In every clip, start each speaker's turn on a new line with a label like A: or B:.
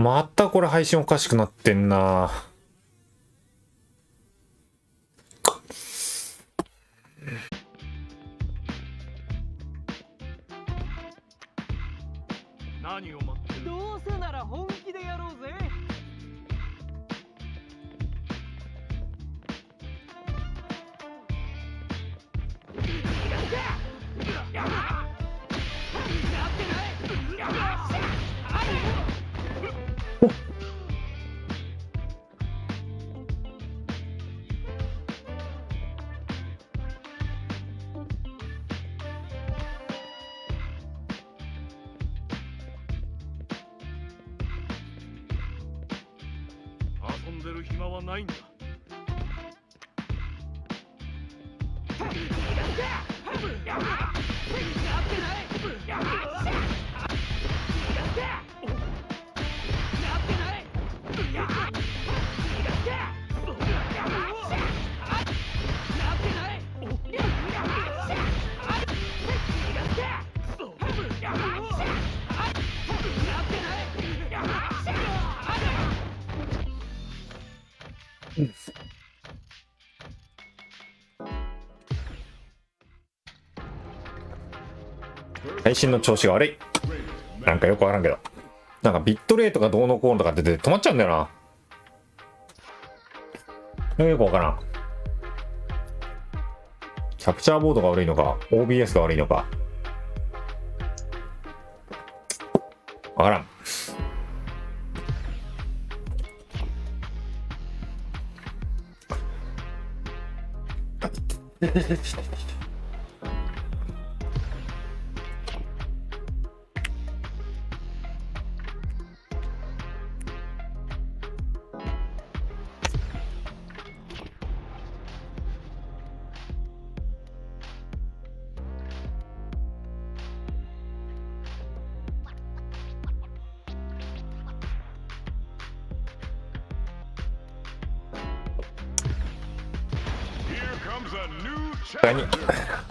A: またこれ配信おかしくなってんな。
B: 何を待ってる？どうせなら本気でやろうぜ。遊んでる暇はないんだ。
A: 配信の調子が悪い。なんかよくわからんけど、なんかビットレートがどうのこうのとかって止まっちゃうんだよな。よくわからん。キャプチャーボードが悪いのか OBS が悪いのかわからん。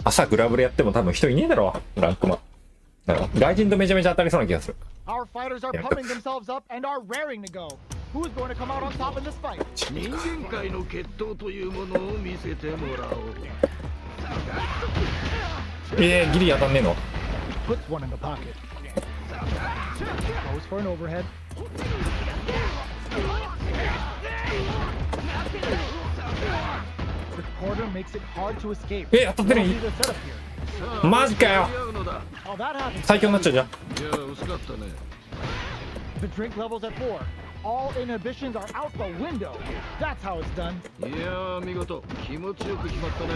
A: 朝グラブでやっても多分人いねえだろ、ランクマ。外人とめちゃめちゃ当たりそうな気がする。
C: Our fighters are pumping themselves up and are raring to go. Who is going to come out on top in this fight?
B: 人間界の決闘というものを見せてもらおう。
A: ギリ当たんねえの。
C: Puts one in the pocket. Goes for an overhead. The corner makes it hard to escape.
A: 当たってる。
C: The setup here.
A: マジかよ。
C: Oh, that happens.
A: 最強になっちゃうじゃん。
B: いや惜しかったね。
C: The drink level's at 4. All inhibitions are out the window. That's how it's done.
B: いや見事気持ちよく決まったね。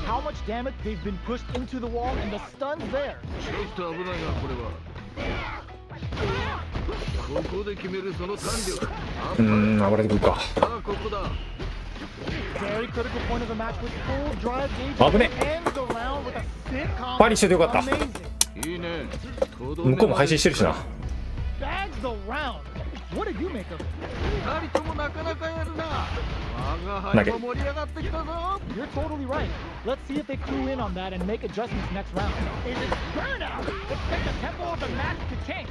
C: How much damage they've been pushed into the wall and the stun's there.
B: ちょっと危ないなこれは。ここで決めるその弾力。
A: 暴れてくるか。
B: さあここだ。
C: Very critical point of the match with full drive gauge.
A: 危ね。
C: Ends the round with a sick combo.
A: パリしててよかった。
C: Amazing.
B: いいね。
A: 向こうも配信してるしな。
C: Bags the round. What did you make of it?
B: 二人ともなかなかやるな。我が輩も盛り上がってきたぞ。
C: You're totally right. Let's see if they clue in on that and make adjustments next round. Is it burnout? Expect the tempo of the match to change.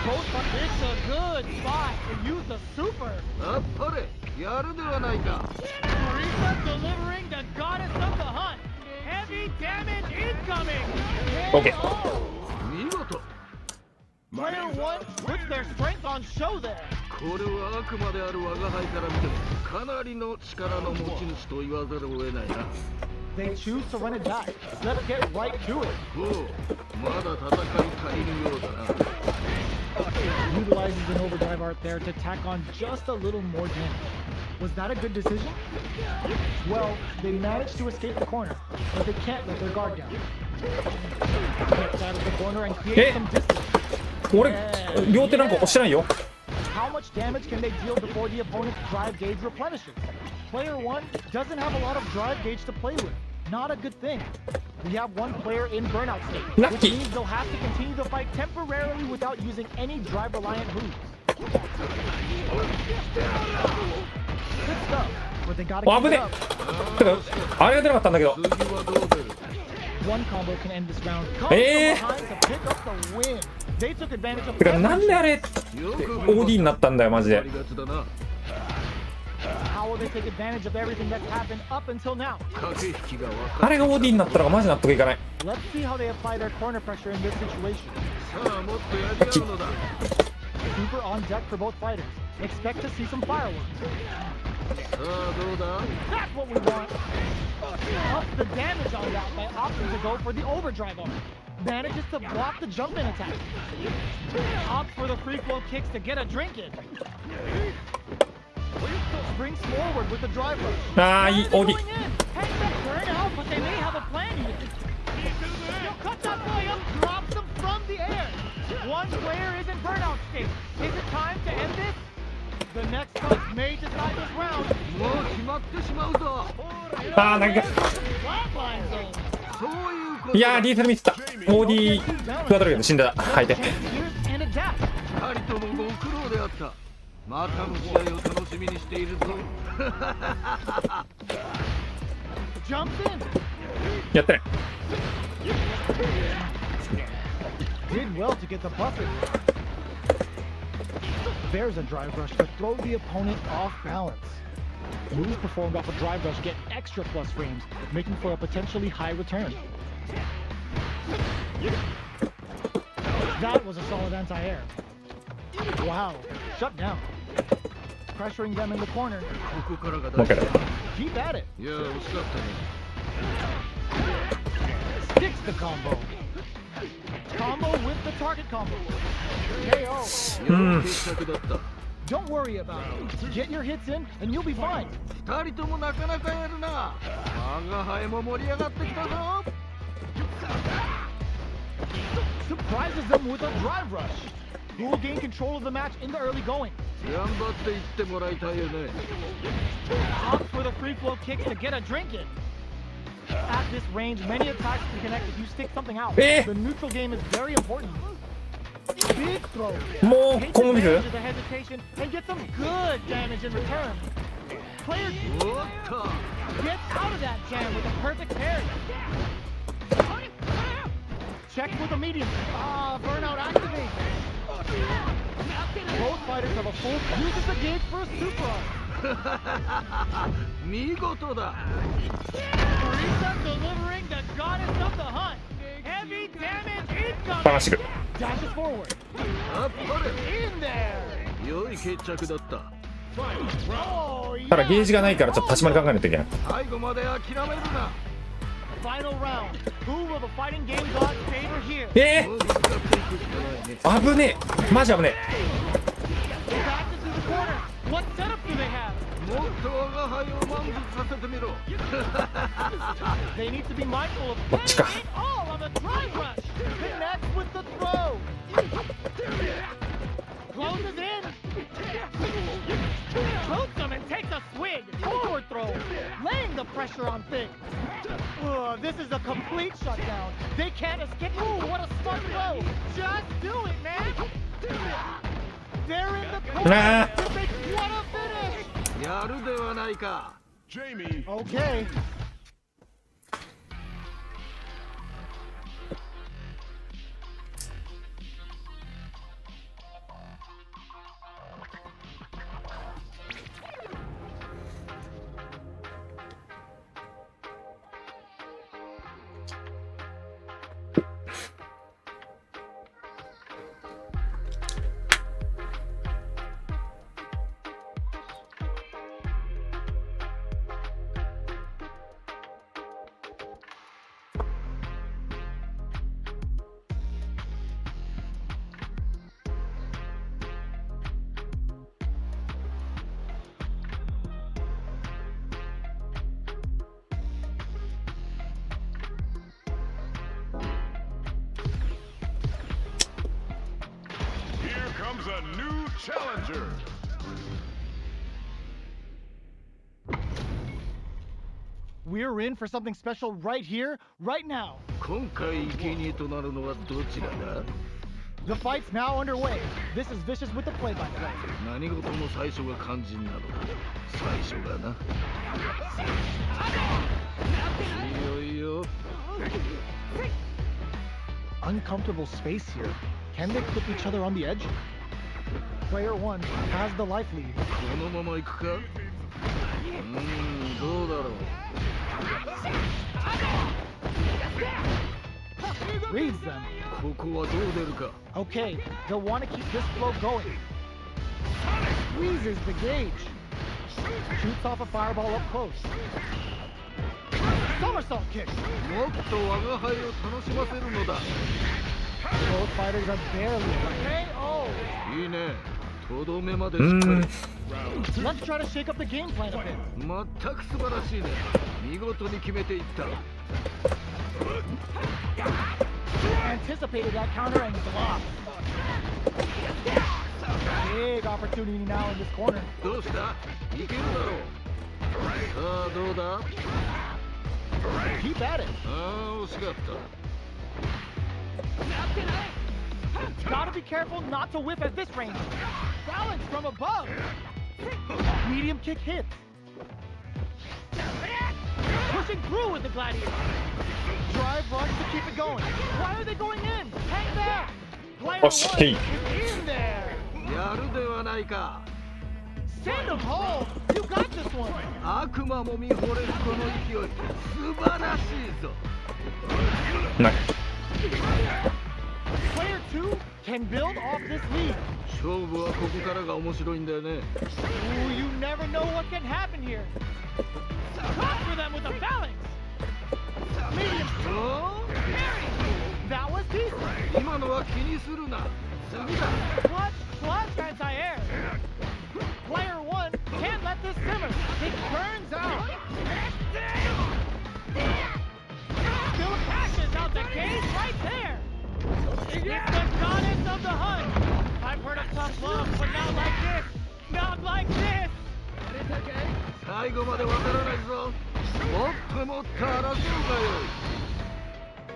C: Both it's a good spot to use the super.
B: あっぱれやるではないか。
C: Marisa delivering the goddess of the hunt. Heavy damage incoming.
A: Okay.
B: 見事。
C: Player 1 puts their strength on show there.
B: これは悪魔である我が輩から見てもかなりの力の持ち主と言わざるを得ないな。
C: They choose to run it back. Let's get right to it.
B: おう、まだ戦い足りるようだな。
C: Utilizes an overdrive art there to tack on just a little more damage. Was that a good decision? Well, they managed to escape the corner, but they can't let their guard down. Gets out of the corner and creates some distance.
A: 俺両手なんか押してないよ。
C: How much damage can they deal before the opponent's drive gauge replenishes? Player 1 doesn't have a lot of drive gauge to play with. Not a good thing. We have one player in burnout state, which
A: Lucky.
C: means they'll have to continue the fight temporarily without using any drive-reliant moves. Good stuff, but they gotta keep it up.
A: てかあれが出なかったんだけど。
B: 次はどう出る？
C: One combo can end this round. Comes from behind to pick up the win. They took advantage of
A: てかなんであれ
B: よく
A: OD になったんだよマジで。
B: ありがちだな。
C: How will they take advantage of everything that's happened up until now?
B: 駆け引きが分か
A: あれが OD になったのがマジ納得いかない。
C: Let's see how they apply their corner pressure in this situation.
B: る。さあもっとやり合うのだ。
C: Super on deck for both fighters. Expect to see some fireworks.
B: さあどうだ？
C: That's what we want. Up the damage on that by opting to go for the overdrive arm. Manages to block the jump in attack. Opts for the free flow kicks to get a drink in. Springs forward with the drive rush.
A: ああいい OD。
C: Going in. Heads up, burn out, but they may have a plan here. He'll cut that boy up, drops him from the air. One player is in burnout state. Is it time to end this? The next fight may decide this round.
B: もう決まってしまうぞ。
A: ああなんか
C: Flatline zone.
B: そういうことだ。
A: いやーリーサルミスった。OD クワドルゲン死んだ。相手。
C: Here's and adapt.
B: 二人ともご苦労であった。またの試合を楽しみにしているぞ。
C: Jumps in.
A: やってない。
C: Did well to get the buffer. There's a drive rush to throw the opponent off balance. Moves performed off a drive rush get extra plus frames, making for a potentially high return. That was a solid anti-air. Wow, shut down. Pressuring them in the corner.
B: ここからが
A: もう一回だ。
C: Keep at it.
B: いや惜しかったね
C: Sticks the combo. Combo with the target combo. KO.
B: いや決着だった
C: Don't worry about it. Get your hits in and you'll be fine.
B: 二人ともなかなかやるな我が輩も盛り上がってきたぞ
C: Surprises them with a drive rush. Who will gain control of the match in the early going?
B: 頑張っていってもらいたいよね
C: Opt for the free flow kicks to get a drink in. At this range, many attacks can connect if you stick something out.
A: Eh.
C: The neutral game is very important. Big throw.
A: もう
C: Takes
A: コンビフ
C: advantage of the hesitation and gets some good damage in return. Player
B: おっと
C: gets out of that jam with a perfect parry. Check with a medium. Burnout activates. Both fighters have a full uses the gauge for a super arm.
B: 見事だ
C: Teresa delivering the goddess of the hunt. Heavy damage
A: パ
C: incoming.
A: ナシグ
C: Dashes forward.
B: あっぱれ
C: In there.
B: 良い決着だった
C: Oh,
A: ただゲー
C: yeah.
A: ジがないからちょっと立ち回り考えないといけない。
B: 最後まで諦めるな
C: Final round. Who will the fighting game gods favor here?
A: え
B: もう使っていくしかないね
A: ー、危ねえマジ危ね
C: Back into the corner. What setup do they have?
B: もっと我が輩を満足させてみろ
C: They need to be mindful of
A: What the-
C: it all on the drive rush. Connects with the throw. Closes in. Boots him and takes a swig. Forward throw. Laying the pressure on Fig. This is a complete shutdown. They can't escape. Ooh, what a smart throw. Just do it, man. They're in the corner.
A: Nah.
C: What a finish.
B: やるではないか
C: Okay.
D: Here comes a new challenger.
C: We're in for something special right here, right now.
B: 今回生贄となるのはどちらだ
C: The fight's now underway. This is Vicious with the play-by-play.
B: 何事も最初が肝心なのだ最初がないいよいいよ
C: Uncomfortable space here. Can they put each other on the edge? Player 1 has the life lead.
B: このまま行くかどうだろう
C: Reads them.
B: ここはどう出るか
C: Okay, they'll want to keep this flow going. Squeezes the gauge. Shoots off a fireball up close. Somersault kick.
B: もっと我が輩を楽しませるのだ
C: Both fighters are barely KO.
B: いいねとどめまでしっか
C: Let's try to shake up the game plan a bit.
B: り全く素晴らしいね見事に決めていった
C: Anticipated that counter and blocked. Big opportunity now in this corner.
B: どうしたいけるだろうさあどうだ
C: Keep at it.
B: ああ惜しかった
C: Gotta be careful not to whiff at this range. Balance from above. Medium kick hits. Pushing through with the gladiator. Drive rush to keep it going. Why are they going in? Hang back. Player
A: よし
C: 1
A: いい
C: is in there.
B: やるではないか
C: Send him home. You got this one.
B: 悪魔も見惚れるこの勢い素晴らしいぞ
A: ない
C: Player two can build off this lead.
B: 勝負はここからが面白いんだよね。
C: Ooh, you never know what can happen here. Talk for them with the balance. Medium.
B: お
C: That was decent.
B: ー今のは気にするな。次だ。
C: Clutch, clutch, anti-air. Player one can't let this simmer. It turns out. Still passes out the cage right there. It's the goddess of the hunt. I've heard of tough love, but not like this. Not like this.
B: 最後までわからないぞ。もっともっと争うがよ。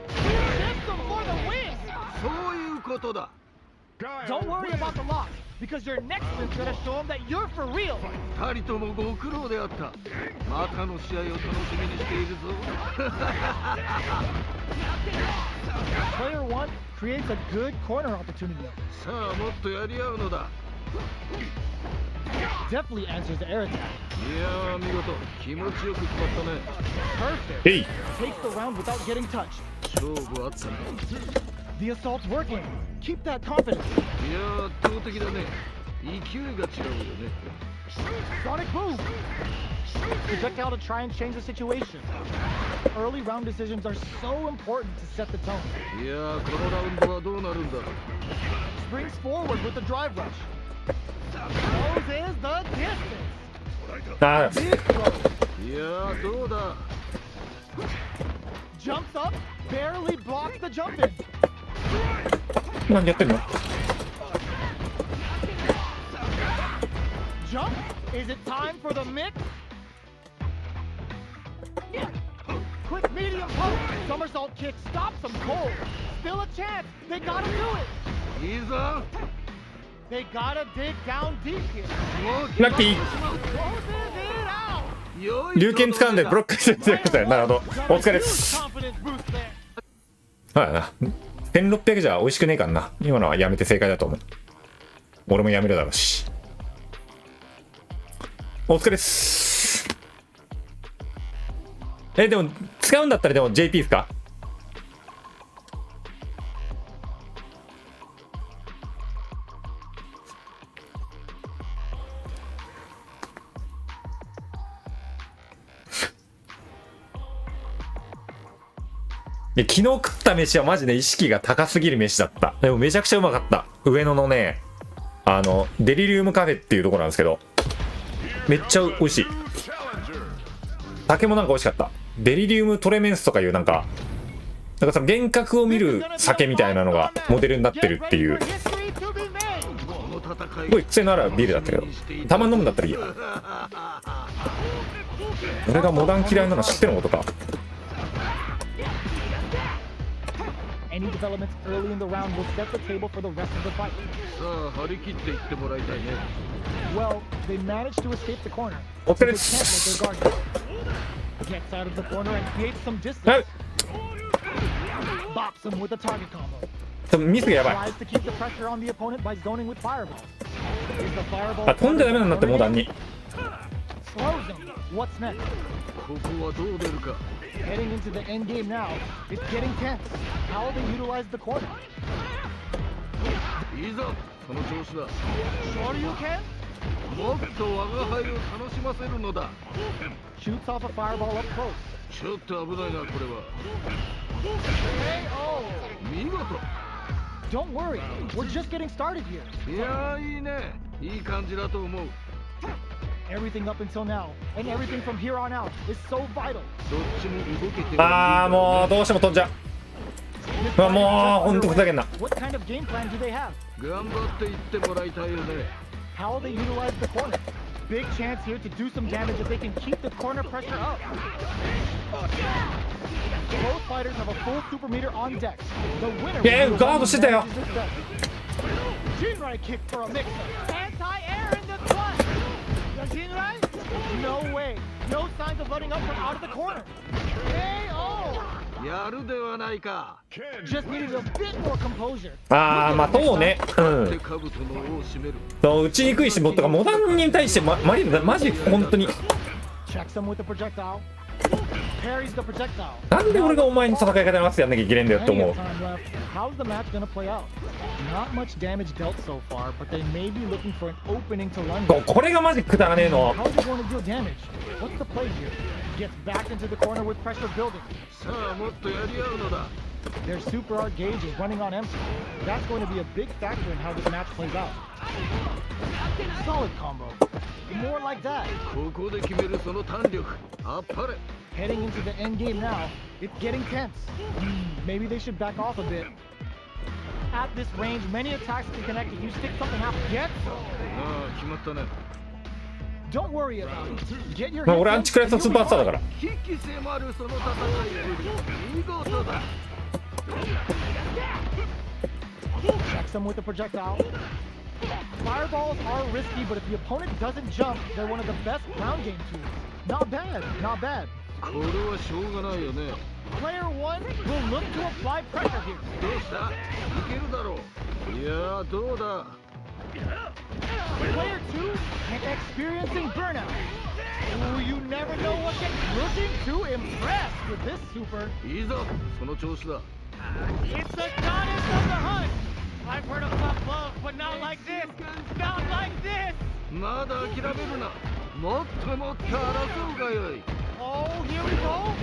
C: System for the win.
B: そういうことだ。
C: Don't worry about the loss, because your next spin's gonna show them that you're for real.
B: 二人ともご苦労であった。またの試合を楽しみにしているぞ。
C: Player one creates a good corner opportunity.
B: さあもっとやり合うのだ。
C: Definitely answers the air attack.
B: いやー見事、気持ちよく決まったね。
C: Perfect.
A: えい
C: Takes the round without getting touched.
B: 勝負あったね。
C: The assault's working. Keep that confidence.
B: いやー圧倒的だね。勢いが違うよね。
C: Sonic boom. Projectile to try and change the situation. Early round decisions are so important to set the tone.
B: いやーこのラウンドはどうなるんだ。
C: Springs forward with the drive rush. Closes the distance.
A: あ
C: Big throw.
B: いやーどうだ。
C: Jumps up. Barely blocks the jump in.
A: 何やってんの
C: Jump? Is it time for the mix? Quick medium poke. Somersault kick stops them cold. Still a chance. They gotta do it.
B: いいぞ。
C: They gotta dig down deep here.
B: もう決まって
A: ラッキー
B: しまう。
C: Closes it out.
B: 良い
A: 龍拳掴んでブロックしてください。なるほど。お疲れです。
C: Confidence boost there.
A: はいな。1600じゃ美味しくねえからな。今のはやめて正解だと思う。俺もやめるだろうし。お疲れっす。でも使うんだったらでも JP ですか？で昨日食った飯はマジで意識が高すぎる飯だった。でもめちゃくちゃうまかった。上野のね、デリリウムカフェっていうところなんですけど、めっちゃ美味しい。酒もなんか美味しかった。デリリウムトレメンスとかいうなんかその幻覚を見る酒みたいなのがモデルになってるっていう。すごい癖のあるビールだったけど、たまに飲むんだったらいいや。俺がモダン嫌いなの知ってるのことか。
C: Any developments early in the round will set the table for the rest of the fight.
B: さあ張り切っていってもらいたいね。
C: Well, they managed to escape the corner.
A: お疲れっ
C: They can't let
A: す。
C: their guard down. Gets out of the corner and creates some
A: は
C: distance.
A: い。
C: Bops him with a target combo.
A: ミスがやばい。
C: Tries to keep the pressure on the opponent by zoning with fireballs. Is the fireball
A: あ、飛んじゃダメなんだってモダンに。
C: slows him. What's next?
B: ここはどう出るか。
C: Heading into the end game now. It's getting tense. How will they utilize the corner?
B: いいぞその調子だ。
C: Sure you can?
B: もっと我が輩を楽しませるのだ。
C: Shoots off a fireball up close.
B: ちょっと危ないなこれは。
C: KO.
B: 見事。
C: Don't worry. We're just getting started here.
B: いやーいいね。いい感じだと思う。
C: Everything up until now, and everything from here on out, is so vital.
B: どっちも動けて
A: あーもうどうしても飛んじゃう。もうほんとふざけんな。
C: What kind of game plan do they have?
B: 頑張っていってもらいたいよね。
C: How will they utilize the corner? Big chance here to do some damage if they can keep the corner pressure up. Both fighters have a full super meter on deck. The winner.
A: ガードしてたよ。
C: Jinrai kick for a mix. Anti-air in the clutch. Jinrai? No way. No signs of letting up from out of the corner. KO.
B: やるではないか。
C: Just needed a bit more composure.
A: あーまあそうね。うん。
B: で兜の尾を締める。
A: そう打ちにくいし、もっとかモダンに対してマジ本当に。
C: Checks him with the projectile. parries the projectile.
A: なんで俺がお前に戦い方に合わせてやんなきゃいけないんだよって
C: Plenty
A: 思う。
C: of time left. How's the match gonna play out? Not much damage dealt so far, but they may be looking for an opening to run with.
A: これがマジくだらねえの。
C: How's it going to deal damage? What's the play here? Gets back into the corner with pressure building.
B: さあもっとやり合うのだ。
C: Their super art gauge is running on empty. That's going to be a big factor in how this match plays out. Solid combo. More like that.
B: ここで決めるその弾力。あっぱれ。
C: Heading into the end game now, it's getting tense. Maybe they should back off a bit. At this range, many attacks can connect if you stick something out. Get
B: ああ決まったね。
C: Don't worry about it. Get your
A: まあ
C: hits
A: 俺ア
C: in,
A: ンチクラスの
C: and
A: スー
C: you'll
A: パ
C: be
A: ースターだ
C: fine.
A: から。
B: 引き迫るその戦いぶり。見事だ。
C: Checks them with a projectile. Fireballs are risky, but if the opponent doesn't jump, they're one of the best ground game tools. Not bad, not bad.
B: これはしょうがないよね。
C: Player 1 will look to apply pressure here.
B: どうした？いけるだろう。いやーどうだ。
C: Player 2 experiencing burnout. Ooh, you never know what they're looking to impress with this super.
B: いいぞ。その調子だ。
C: It's the goddess of the hunt. I've heard of tough love, but not like this. Not like this.
B: まだ諦めるな。もっともっと争うがよい。
C: Oh, here we go.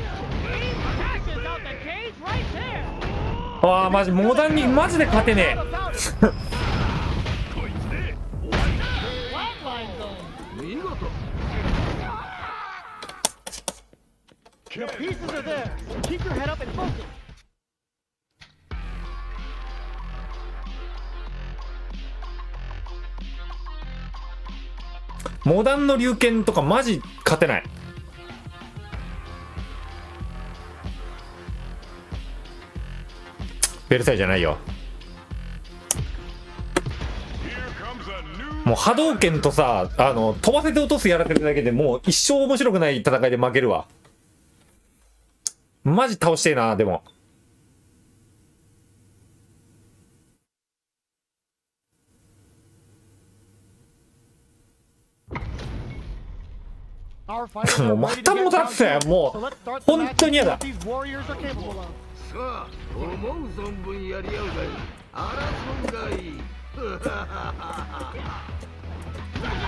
C: He passes out the cage right there.
A: ああマジモダンにマジで勝てねえ。
C: Flatline zone.
B: 見事。
C: The pieces are there. Keep your head up and focus.
A: モダンの龍剣とかマジ勝てない。ベルサイじゃないよ。もう波動拳とさ飛ばせて落とすやらせるだけでもう一生面白くない戦いで負けるわ。マジ倒してえな。でももうまたもだってもう本当に嫌だ。
B: さあ思う存分やり合うがいい。争うがいい。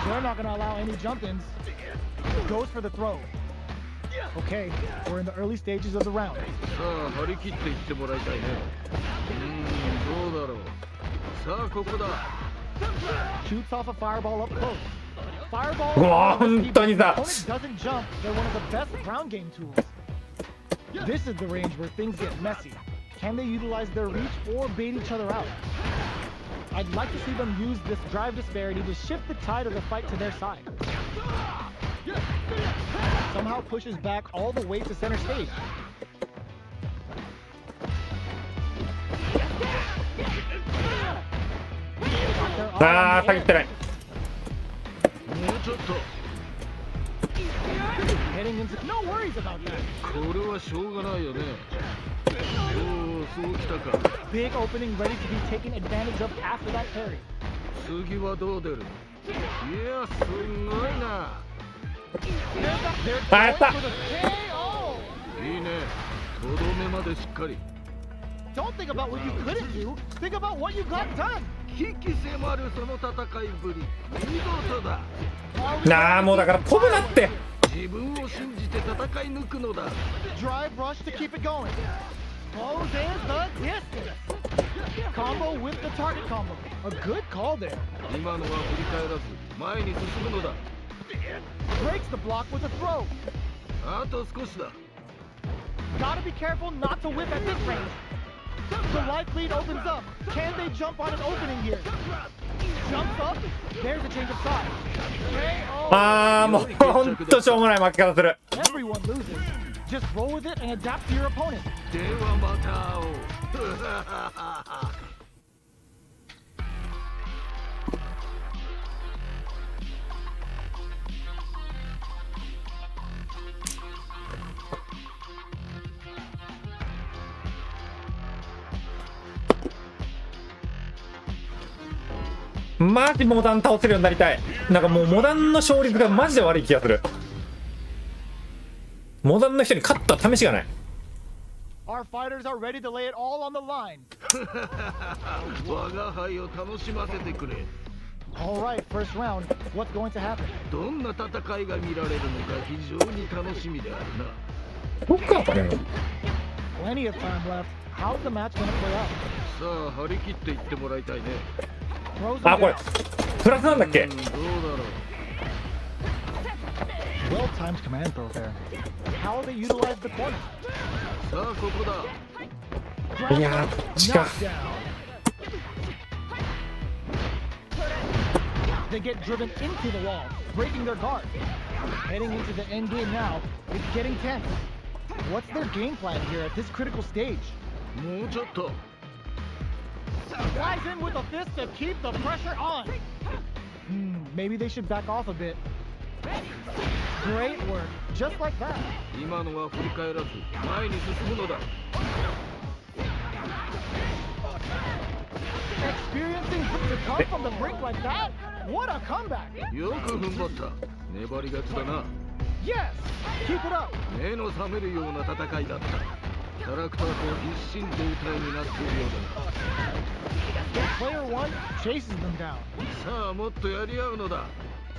C: They're not gonna allow any jump-ins. Goes for the throw. Okay, we're in the early stages of the round.
B: さあ張り切っていってもらいたいね。どうだろう。さあここだ。
C: Shoots off a fireball up close. Fireball.
A: うわ本当にさ。
C: Opponent doesn't jump. They're one of the best ground game tools. This is the range where things get messy. Can they utilize their reach or bait each other out? I'd like to see them use this drive disparity to shift the tide of the fight to their side. Somehow pushes back all the way to center stage.
A: ああ下げてない。
B: もうちょっと。
C: Heading into no worries about that.
B: これはしょうがないよね。おおそうきたか。
C: Big opening ready to be taken advantage of after that parry.
B: 次はどう出る。いやすごいな。
C: They're
A: Ah,
C: going
A: está.
C: for the KO.
B: いいね。とどめまでしっかり。
C: Don't think about what you couldn't do. Think about what you got done.
B: 引き迫るその戦いぶり。見事だ。
A: なあもうだから飛ぶなって。
B: 自分を信じて戦い抜くのだ。
C: Drive rush to keep it going. Close in the distance. Combo with the target combo. A good call there.
B: 今のは振り返らず前に進むのだ。
C: Breaks the block with a throw.
B: あと少しだ。
C: Gotta be careful not to whip at this range. The life lead opens up. Can they jump on an opening here? Jumps up. There's a change of side. KO.
A: ああもうほんとしょうもない負け方する。
C: Everyone loses. Just roll with it and adapt to your opponent.
B: ではまた会おう。
A: マジモダン倒せるようになりたい。なんかもうモダンの勝率がマジで悪い気がする。モダンの人に勝った試しがない。
C: Our fighters are ready to lay it all on the line.
B: 我が輩を楽しませてくれ。
C: All right, first round. What's going to happen?
B: どんな戦いが見られるのか非常に楽しみであるな。
A: どっからかねんの。
C: Plenty of time left. How's the match going to play out?
B: さあ張り切っていってもらいたいね。
C: Throws him
A: あ、これ
C: down.
A: プラスなんだっけ。
B: どうだろう。
C: Well-timed command throw there. How will they utilize the corner?
B: さあここだ。
A: いやー、こっちか。
C: Knockdown. They get driven into the wall, breaking their guard. Heading into the end game now, it's getting tense. What's their game plan here at this critical stage?
B: もうちょっと。
C: Flies in with a fist to keep the pressure on. Maybe they should back off a bit. Great work, just like that.
B: 今のは振り返らず前に進むのだ。
C: Experiencing to come from the brink like that? What a comeback!
B: よく踏ん張った。粘り勝ちだな。
C: Yes, keep it up.
B: 目の覚めるような戦いだった。キャラクターと一心同体になっているよう
C: Player 1 chases them down.
B: だな。さあもっとやり合うのだ。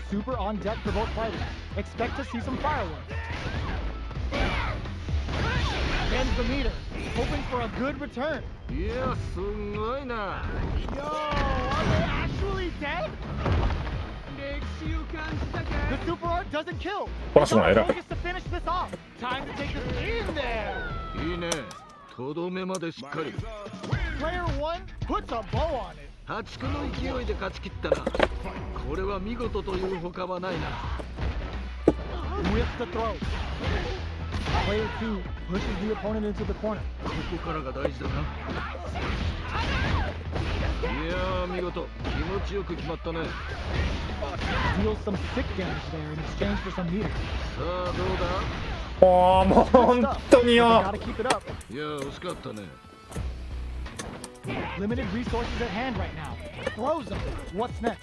C: Super on deck for both fighters. Expect to see some fireworks. Ends the meter, hoping for a good return.
B: いやすごいな。
C: Yo, are they actually dead? The super art doesn't kill.
A: こらしもないな。
C: Focus to finish this off. Time to take this in there.
B: いいね。とどめまでしっかり。
C: Player 1 puts a bow on it.
B: 破竹の勢いで勝ち切ったな。これは見事というほかはないな。
C: With the throw. Player 2 pushes the opponent into the corner.
B: ここからが大事だな。いやー見事。気持ちよく決まったね。
C: Deals some sick damage there in exchange for some meters.
B: さあどうだ。
A: おー、もう本当に
C: They
A: よ。
C: gotta keep it up.
B: いや惜しかったね。
C: Limited resources at hand right now. Throws them. What's next?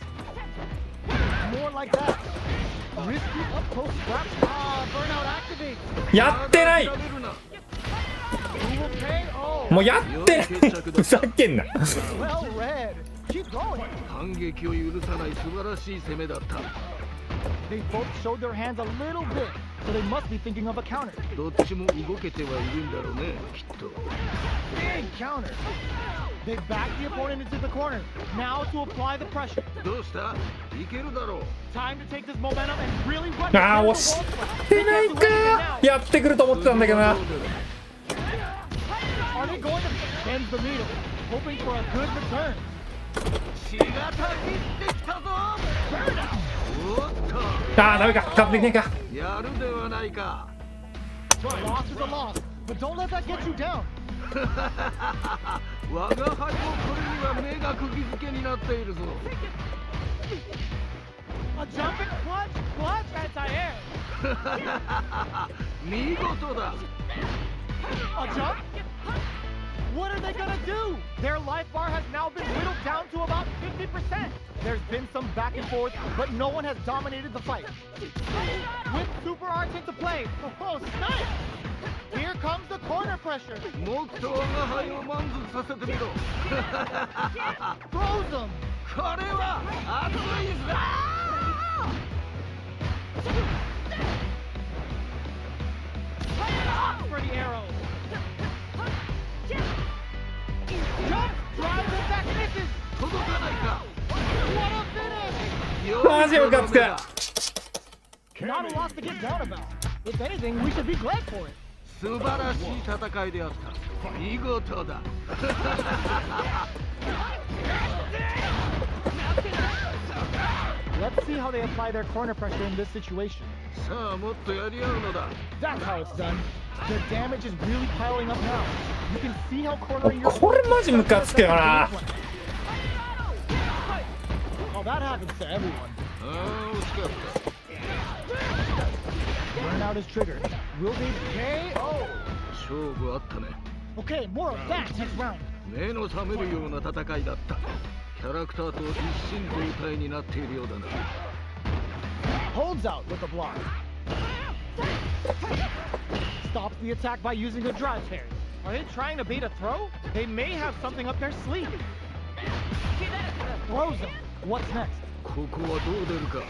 C: More like that. Risky up close scraps. Ah, burnout activates.
A: やってない。
B: やられるな。
C: Who will pay? Oh,
A: もうやってない。ふざけんな。
C: well read. Keep going.
B: 反撃を許さない素晴らしい攻めだった。
C: They both showed their hands a little bit, so they must be thinking of a counter.
B: どっちも動けてはいるんだろうね、きっと。
C: Big counter. They back the opponent into the corner. Now to apply the pressure.
B: どうした？いけるだろう。
C: Time to take this momentum and really run.
A: あー、押してないか。やってくると思ってたんだけどな。
C: Are they going to bend the needle, hoping for a good return?
B: 血がたぎってきたぞ。おっと。
A: あー、ダメか。勝ってねえか。
B: やるではないか。
C: A loss is a loss, but don't let that get you down.
B: 我が輩もこれには目が釘付けになっているぞ。
C: A jumping clutch anti-air.
B: 見事だ。
C: A jump? What are they gonna do? Their life bar has now been whittled down to about 50%. There's been some back and forth, but no one has dominated the fight. With super arts into play, oh snap! Here comes the corner pressure.
B: もっと我が輩を満足させてみろ。
C: Throws them.
B: これは熱いぞ。
C: For the arrow. Jump, drive the back misses.
B: 届かないか。
C: What a finish!
A: マジムカつく。
C: Not a loss to get down about. If anything, we should be glad for it.
B: 素晴らしい戦いであった。見事だ。
C: Let's see how they apply their corner pressure in this situation.
B: さあもっとやり合うのだ。
C: That's how it's done. The damage is really piling up now. You can see how cornering your
A: これマジムカつくよな。
C: Oh, that happens to everyone.
B: ああ惜しかった。
C: Burnout is triggered. Will they KO?
B: 勝負あったね。
C: Okay, more of that next round.
B: 目の覚めるような戦いだった。キャラクターと一心同体になっているようだな。
C: Holds out with a block. Stops the attack by using a drive fairy. Are they trying to bait a throw? They may have something up their sleeve. Throws him. What's next?
B: ここはどう出るか。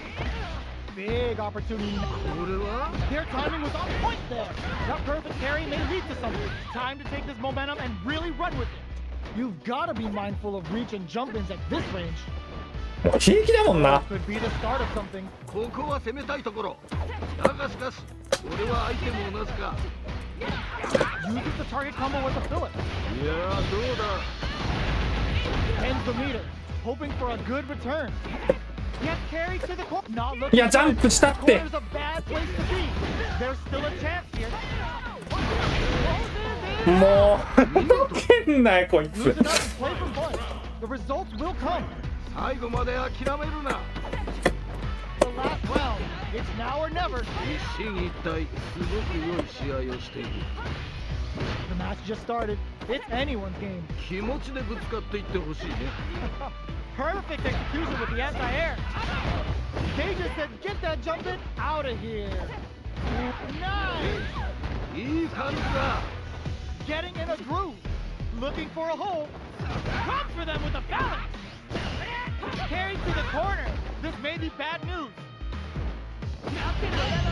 C: Big opportunity.
B: これは
C: Their timing was on point there. That perfect carry may lead to something. Time to take this momentum and really run with it. You've got to be mindful of reach and jump-ins at this range.
A: もう平気だもんな。
C: Could be the start of something.
B: ここは攻めたいところ。だがしかし、俺は相手も同じか。
C: Uses the target combo with a Philip.
B: いやー、どうだ。
C: Ends the meter, hoping for a good return. Gets carried to the corner. Not
A: い
C: looking.
A: やジャンプしたって。
C: Corner's a bad place to be. There's still a chance here.
A: もうふざけんなよこいつ。
C: Loosen up and play for fun. The results will come.
B: 最後まで諦めるな。
C: The last round. It's now or never.
B: 一進一退、すごく良い試合をしている。
C: The match just started. It's anyone's game.
B: 気持ちでぶつかっていってほしいね。
C: Perfect execution with the anti-air. They just said, get that jumping out of here. Nice.
B: いい感じだ。
C: Getting in a groove. Looking for a hole. Comes for them with a balance. Carried to the corner. This may be bad news.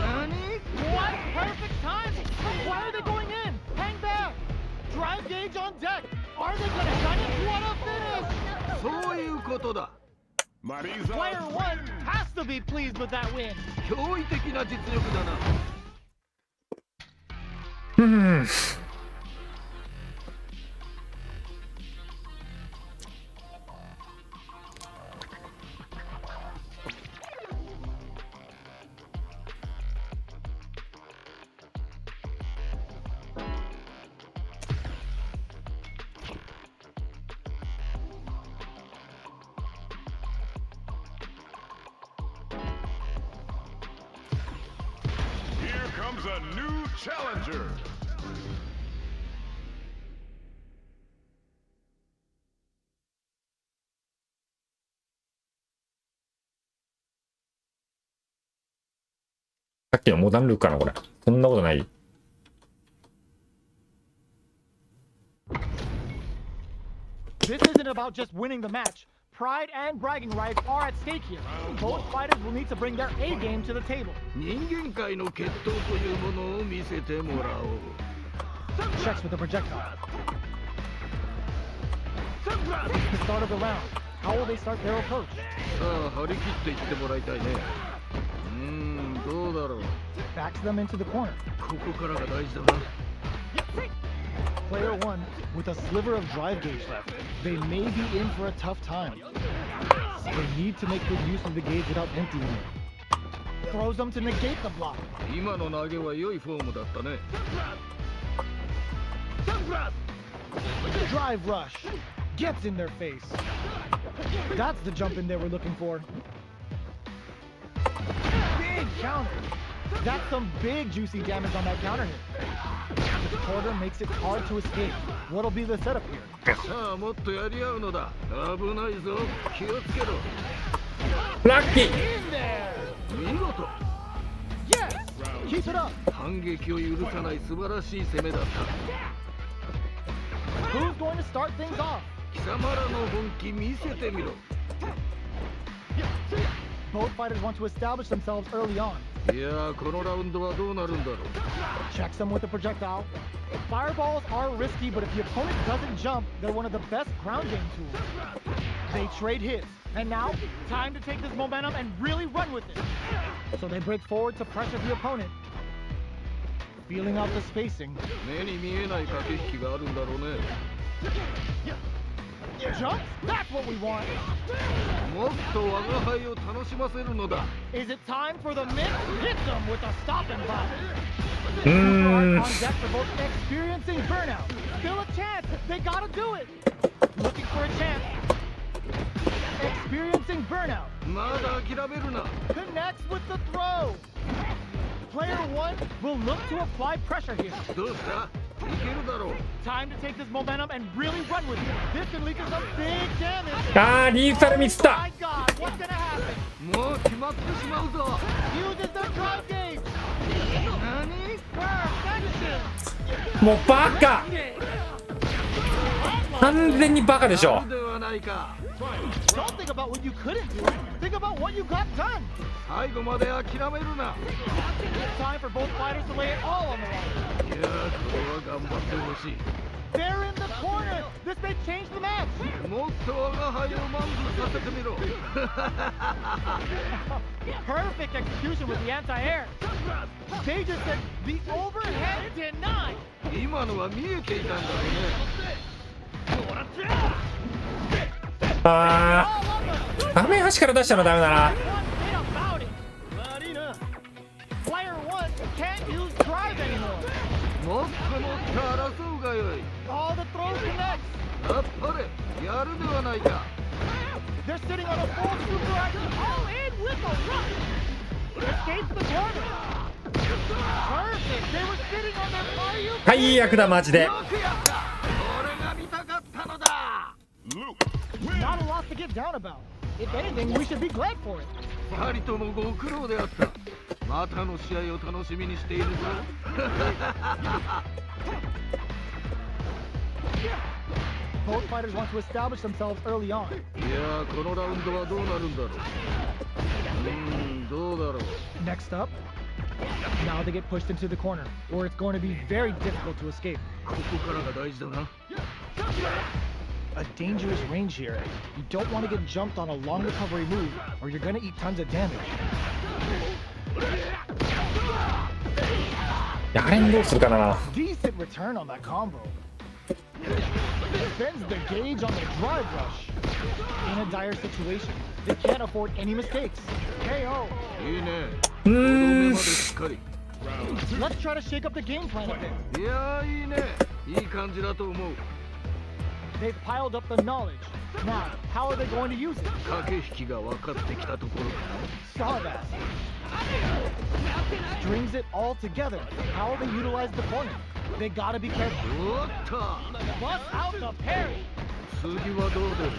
B: 何？
C: What perfect timing. Why are they going in? Hang back. Drive gauge on deck. Are they gonna shine it? What a finish.
B: そういうことだ。
D: Marisa.
C: Player one has to be pleased with that win.
B: 驚異的な実力だな。
A: うん。
D: Here comes a new challenger.
A: さっきのモダンルークかなこれ。そんなことない。
C: This isn't about just winning the match. Pride and bragging rights are at stake here. Both fighters will need to bring their A game to the table.
B: 人間界の決闘というものを見せてもらおう。
C: Checks with the projectile. It's the start of the round. How will they start their approach?
B: さあ、張り切っていってもらいたいね。どうだろう。
C: Backs them into the corner.
B: ここからが大事だな。
C: Player one with a sliver of drive gauge left. They may be in for a tough time. They need to make good use of the gauge without emptying it. Throws them to negate the block.
B: 今の投げは良いフォームだったね。
C: Drive rush. Gets in their face. That's the jump in they were looking for. Big counter. That's some big juicy damage on that counter hit. The quarter makes it hard to escape. What'll be the setup here?
B: さあ、もっとやり合うのだ。危ないぞ。気をつけろ。
A: ラッキー。
C: In there.
B: 見事。
C: Yes. Keep it up.
B: 反撃を許さない素晴らしい攻めだった。
C: Who's going to start things off?
B: 貴様らの本気見せてみろ。
C: Both fighters want to establish themselves early on.
B: いやー、このラウンドはどうなるんだろう。
C: Checks them with a projectile. Fireballs are risky, but if the opponent doesn't jump, they're one of the best ground game tools. They trade hits, and now, time to take this momentum and really run with it. So they break forward to pressure the opponent. Feeling out the spacing.
B: 目に見えない駆け引きがあるんだろうね。
C: Jumps? That's what we want.
B: もっと我が輩を楽しませるのだ。
C: Is it time for the mix? Hit them with a stopping block.
A: うーん。
C: On deck for both experiencing burnout. Still a chance. They gotta do it. Looking for a chance. Experiencing burnout.
B: まだ諦めるな。
C: Connects with the throw. Player one will look to apply pressure here.
B: どうした？いけるだろう。
C: Time to take this momentum and really run with it. This can lead to some big damage.
A: あーリーファルミスった。
C: My God, what's gonna happen?
B: もう決まってしまうぞ。
C: Uses the drive gauge.
B: 何？
C: Perfection.
A: もうバカ、完全にバカでしょ。
B: ではないか。
C: Don't think about what you couldn't do. Think about what you got done.
B: 最後まで諦めるな。
C: It's time for both fighters to lay it all on the line.
B: いやー、これは頑張ってほしい。
C: They're in the corner. This may change the match.
B: もっと我が輩を満足させてみろ。
C: Perfect execution with the anti-air. They just said the overhead denied.
B: 今のは見えていたんだろうね。
A: あー、画面端から出したのダメだな。
C: Player 1 can't use drive anymore.
B: もっともっと争うがよい。
C: All the throws connect.
B: やっぱりやるではないか。
C: They're sitting on a full super action. All in with a rush. Escapes the corner. Perfect. They were sitting on their fire.
A: 最悪だマジで。
B: よくやった。俺が見たかったのだ。
C: Not a lot to get down about. If anything, we should be glad for it.
B: 二人ともご苦労であった。またの試合を楽しみにしているぞ。
C: Both fighters want to establish themselves early on.
B: いやー、このラウンドはどうなるんだろう。どうだろう。
C: Next up, now they get pushed into the corner, where it's going to be very difficult to escape.
B: ここからが大事だな。
C: A dangerous range here. You don't want to get jumped on a long recovery move, or you're going to eat tons of damage.
A: いや、あれにどうするかな。
C: Decent return on that combo. Spends the gauge on the drive rush. In a dire situation, they can't afford any mistakes. KO.
B: いいね。とどめまでしっかり。
C: Let's try to shake up the game plan a bit.
B: いやー、いいね。いい感じだと思う。
C: They've piled up the knowledge. Now, how are they going to use it?
B: 駆け引きが分かってきたところか
C: Saw that. Strings it all together. How will they utilize the corner? They gotta be careful.
B: な。おっと。
C: Bust out the parry.
B: 次はどう出る。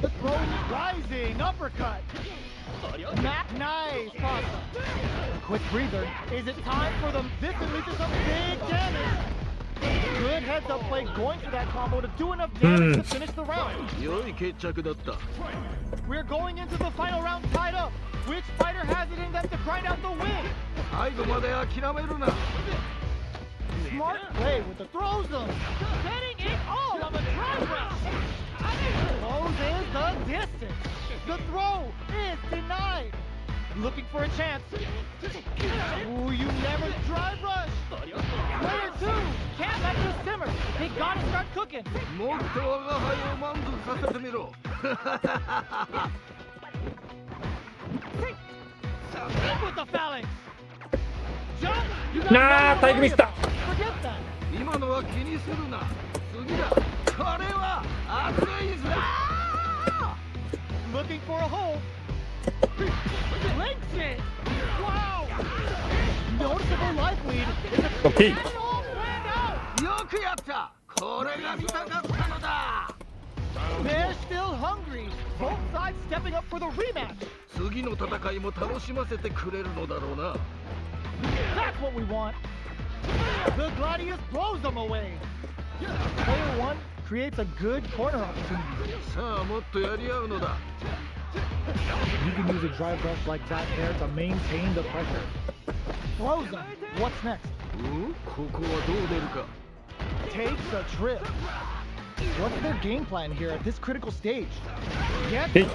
C: The throw rising uppercut. Nice pasta. Quick breather. Is it time for them? This can lead to some big damage. Good heads up play going for that combo to do enough damage to finish the round.
B: 良い決着だった。
C: We're going into the final round tied up. Which fighter has it in them to grind out the win?
B: 最後まで諦めるな。
C: Smart play with the throws them. Setting it all on the drive rush. Closes the distance. The throw is denied. Looking for a chance. Ooh, you never drive rush. Player 2 can't let this simmer. They gotta start cooking.
B: もっと我が輩を満足させてみろ。
C: Hit with the phalanx. Jump. You got
A: なあ、タイプミスった。
C: Forget that.
B: 今のは気にするな。次だ。これは熱いぞ。
C: Looking for a hole. Links it. Wow. Noticeable life lead.
A: OK。
B: よくやった。これが見たかったのだ。
C: They're still hungry. Both sides stepping up for the rematch.
B: 次の戦いも楽しませてくれるのだろうな。
C: That's what we want. The Gladius blows them away. Player 1 creates a good corner opportunity.
B: さあ、もっとやり合うのだ。
C: You can use a drive rush like that there to maintain the pressure. Throws them. What's next?
B: ここはどう出るか。
C: Takes a trip. What's their game plan here at this critical stage? Get
A: え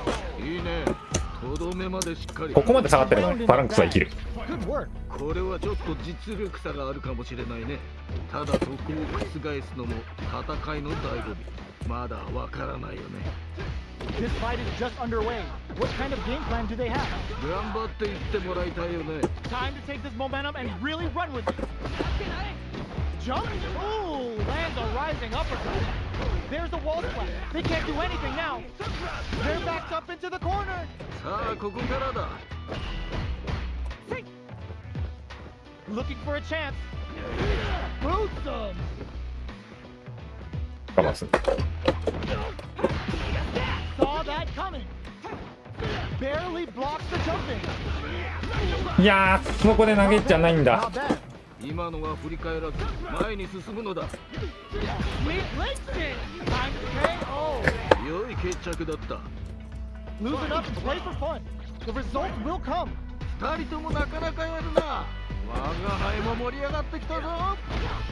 A: い、
B: いいね。とどめまでしっかり。
A: ここまで下がってるのにファランクスは生きる。
C: good work.
B: これはちょっと実力差があるかもしれないね。ただそこを覆すのも戦いの醍醐味。まだわからないよね。
C: This fight is just underway. What kind of game plan do they have?
B: 頑張っていってもらいたいよね。
C: Time to take this momentum and really run with it. Jump. Ooh, lands a rising uppercut. There's the wall splat. They can't do anything now. They're backed up into the corner.
B: さあ、ここからだ。
C: Looking for a chance. Boots them.
A: かます。
C: Saw that coming. Barely blocks the jumping.
A: いやー、そこで投げじゃないんだ。
C: Not bad.
B: 今のは振り返らず前に進むのだ。
C: Listen! Time to KO!
B: 良い決着だった。
C: Loosen up and play for fun. The results will come.
B: 二人ともなかなかやるな。我が輩も盛り上がってきたぞ。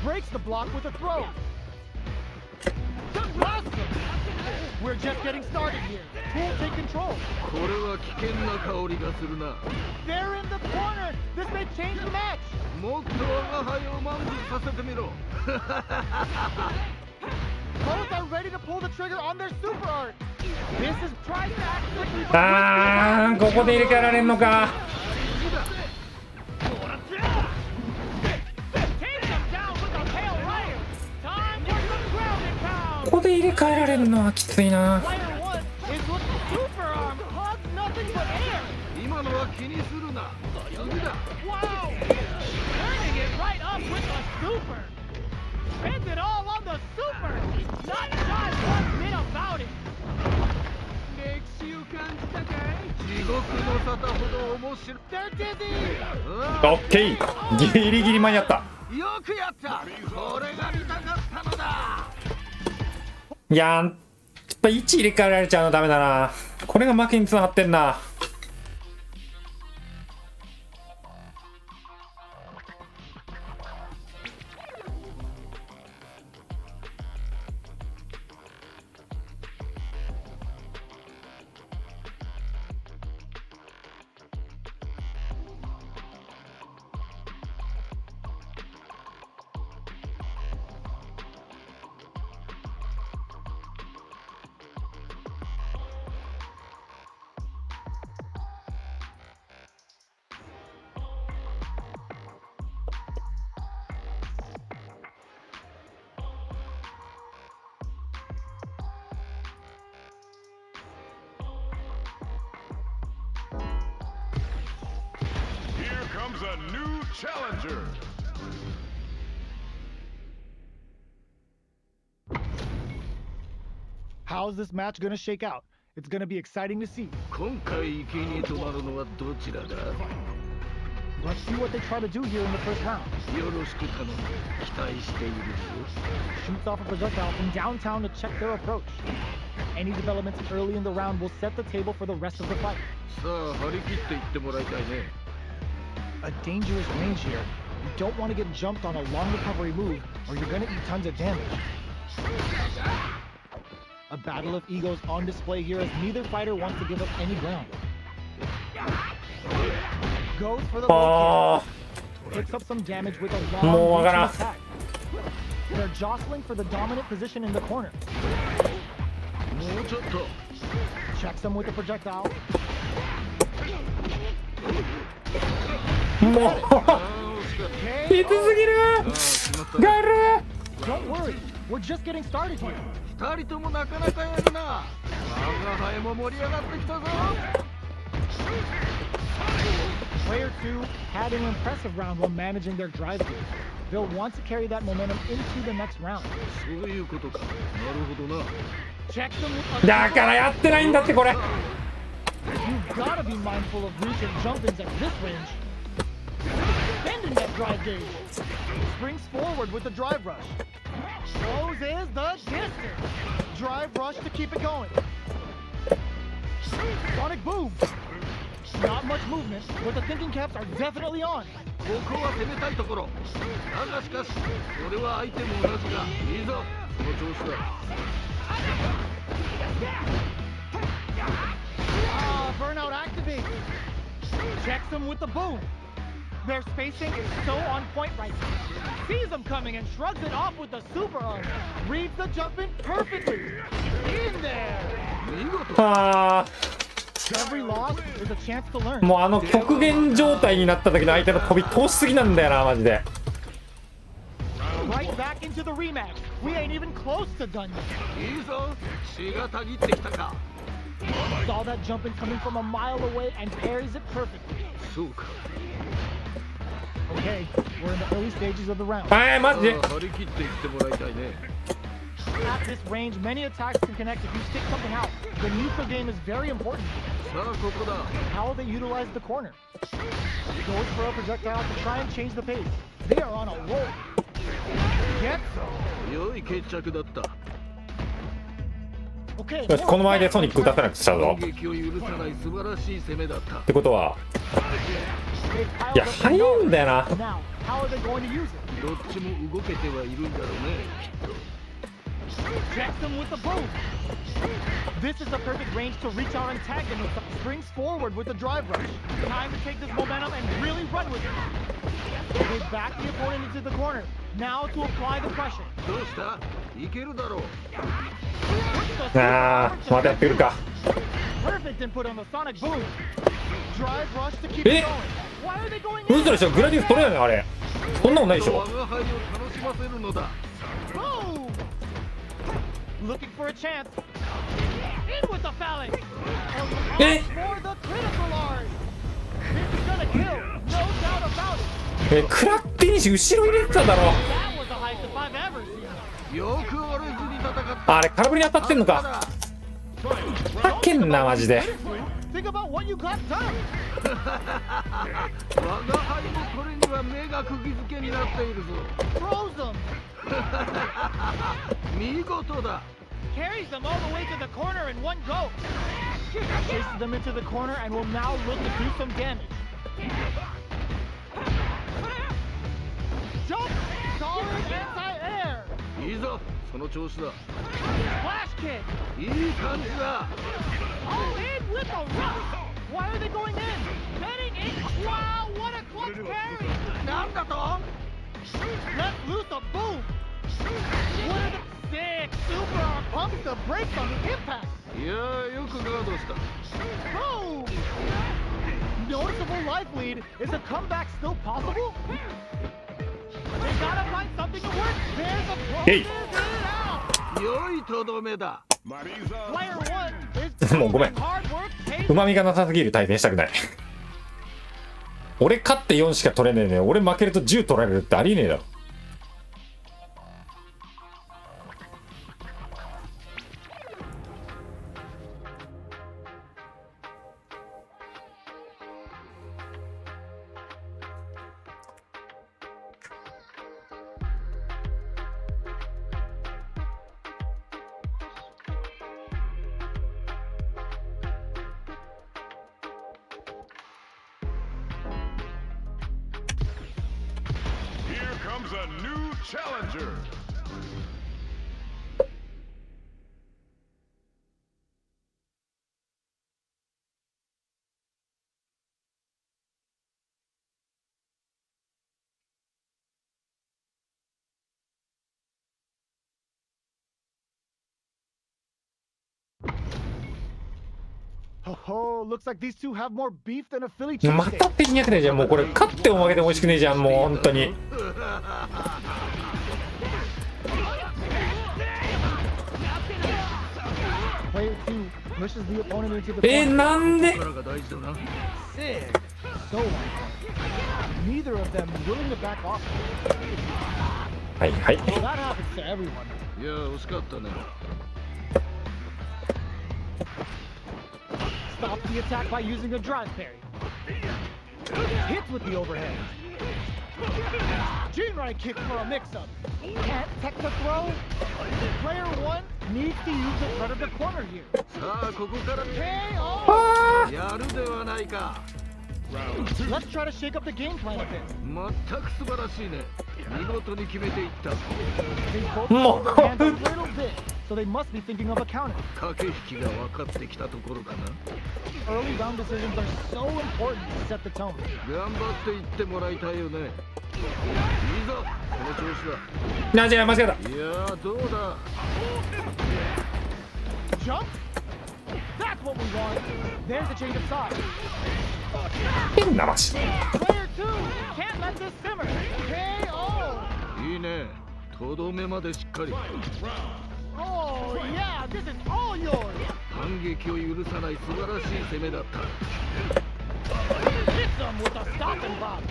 C: Breaks the block with a throw. Awesome! We're just getting started here. Who'll take control?
B: これは危険な香りがするな。
C: They're in the corner. This may change the match.
B: もっと我が輩を満足させてみろ。
C: Both are ready to pull the trigger on their super art. This is tries to act quickly.
A: あー、ここで入れ替えられんのか。
C: Take them down with a tail rider. Time for some grounding pound.
A: ここで入れ替えられるのはきついな。
C: Player one is with the super arm. Hugs nothing but air.
B: 今のは気にするな。次だ。
C: Wow! Turning it right up with the super. Spends it all on the super. Not just one bit about it.
B: 歴史を感じたかい？地獄の沙汰ほど面白い。
C: They're dizzy.
A: オッケー、ギリギリ間に合った。
B: よくやった。これが見たかったのだ。
A: いやー、やっぱ位置入れ替えられちゃうのダメだな。これが負けにつながってんな。
D: Here comes a new challenger.
C: How's this match gonna shake out? It's gonna be exciting to see.
B: 今回生贄となるのはどちらだ？
C: Let's see what they try to do here in the first round.
B: よろしく頼む。期待しているぞ。
C: Shoots off a projectile from downtown to check their approach. Any developments early in the round will set the table for the rest of the fight.
B: さあ張り切っていってもらいたいね。
C: A dangerous range here. You don't want to get jumped on a long recovery move, or you're gonna eat tons of damage. A battle of egos on display here as neither fighter wants to give up any ground. Goes for the low kick. Picks up some damage with a long reaching attack. They're jostling for the dominant position in the corner.
B: もうちょっと。
C: Checks them with a projectile.
A: もうきつすぎる。ガル
C: Don't worry, we're just getting started here.
B: 二人ともなかなかやるな。我が輩も盛り上がってきたぞ。
C: Player 2 had an impressive round while managing their drive gear. They'll want to carry that momentum into the next round.
B: そういうことか。なるほどな。
C: Check them with a
A: だからやってないんだってこれ。
C: You've gotta be mindful of reach and jump-ins at this range. Bending that drive gauge. Springs forward with the drive rush. Closes the distance. Drive rush to keep it going. Sonic boom. Not much movement, but the thinking caps are definitely on.
B: ここは攻めたいところ。だがしかし、それは相手も同じだ。いいぞ、その調子だ。
C: Burnout activates. Checks them with the boom. Their spacing is so on point right now. Sees them coming and shrugs it off with the super arm. Reads the jump in perfectly. In there.
B: 見事。
A: はあ。
C: Every loss is a chance to learn.
A: もうあの極限状態になった時の相手の飛び通しすぎなんだよなマジで。
C: Right back into the rematch. We ain't even close to done yet.
B: いいぞ、血がたぎってきたか。
C: Saw that jump in coming from a mile away and parries it perfectly.
B: そうか。
C: Okay, we're in the early stages of the round.
A: はいマジで。
B: 張り切っていってもらいたいね。
C: At this range, many attacks can connect if you stick something out. The neutral game is very important.
B: さあここだ。
C: How they utilize the corner. Goes for a projectile to try and change the pace. They are on a roll. Get some.
B: 良い決着だった。
C: Okay.
A: よし、この前でソニック打たせなくしたぞ。
B: 反撃を許さない素晴らしい攻めだった。
A: ってことは、
C: They've
A: いや
C: piled up the
A: 早いん
C: nodes.
A: だよな。
C: Now, how are they going to use it?
B: どっちも動けてはいるんだろうね。きっと。
C: Jack them with the boom. This is the perfect range to reach our antagonist. Springs forward with the drive rush. Time to take this momentum and really run with it. They back the opponent into the corner. Now to apply the pressure.
B: どうした？いけるだろう。
A: あー、またやってくるか。
C: Perfect input on the sonic boom. Drive rush to keep
A: え
C: it going. Why are they going
A: 嘘でしょ、グラディウス取れないのあれ。そんなことないでしょ。
B: 我が輩を楽しませるのだ。
C: Boom! Looking for a chance. In with the phalanx.
A: Eh?
C: For the critical art. This is gonna kill. No doubt about it.
A: クラッピーにし後ろ入れてただろ。
C: That was the highest if I've ever seen.
B: よく折れずに戦った。
A: あれ空振りに当たってんのか。たけんなマジで。
C: Think about what you got done.
B: 我が輩もこれには目が釘付けになっているぞ。
C: Throws them.
B: 見事だ。
C: Carries them all the way to the corner in one go. Chases them into the corner and will now look to do some damage. Jump! Solid anti-air.
B: いいぞ、その調子だ。
C: Flash kick.
B: いい感じだ。
C: All in with the rush. Why are they going in? Betting in. Wow, what a clutch carry.
B: なんだと？
C: Let loose a boom. What a sick super arm pumps the brakes on the impact.
B: いやー、よくガードした。
C: Boom. Noticeable life lead. Is a comeback still possible? They gotta find something to work. There's a pro.
A: Hey.
B: 良いとどめだ。
C: Player one is
A: もうごめん。
C: hard work pays
A: うまみがなさすぎる対戦したくない。俺勝って4しか取れねえね。俺負けると10取られるってありえねえだろ。
D: Here comes a new challenger.
C: Oh, looks like these two have more beef than a Philly
A: ま
C: cheesesteak.
A: たペンにやってないじゃん。もうこれ勝っても負けても美味しくねえじゃん。もう本当に。
C: Player two pushes the opponent into the corner.
A: なんで。
B: 力が大事だな。
C: Sick. So on point. Neither of them willing to back off.
A: はいはい。
C: Well, that happens to everyone.
B: いやー、惜しかったね。
C: Stops the attack by using a drive parry. Hits with the overhead. Gene right kick for a mix-up. Can't tech the throw. Player one needs to use the front of the corner here.
B: さあ、ここから
C: KO!
B: やるではないか。
C: Let's try to shake up the game plan a bit.
B: 全く素晴らしいね。見事に決めていった。
C: They both
A: No.
C: overhand a little bit, so they must be thinking of a counter.
B: 駆け引きが分かってきたところかな。
C: Early round decisions are so important to set the tone.
B: 頑張っていってもらいたいよね。いいぞ、この調子だ。
A: なんじゃ間違えた。
B: いやー、どうだ。
C: Jump? That's what we want. There's a change of sides.
A: 変な話。
C: Player two can't let this simmer. KO!
B: いいね。とどめまでしっかり。
C: Oh yeah, this is all yours.
B: 反撃を許さない素晴らしい攻めだった。
C: Hit them with a stop and bob.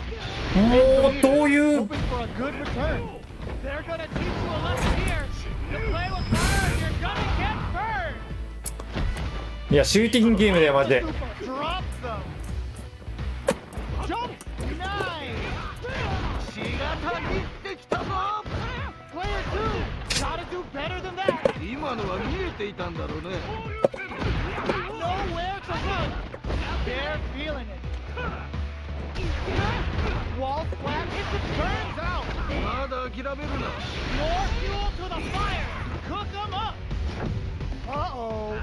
A: もうどういう。
C: Hoping for a good return. They're gonna teach you a lesson here. You play with fire, you're gonna get burned.
A: いやシューティングゲームだよマジで。
C: Drops them. Jump! Nice! しがた
B: 今のは見えていたんだろうね。
C: Nowhere to run. They're feeling it. Wall flat, it burns out.
B: まだ諦めるな。
C: More fuel to the fire. Cook them up. Uh-oh.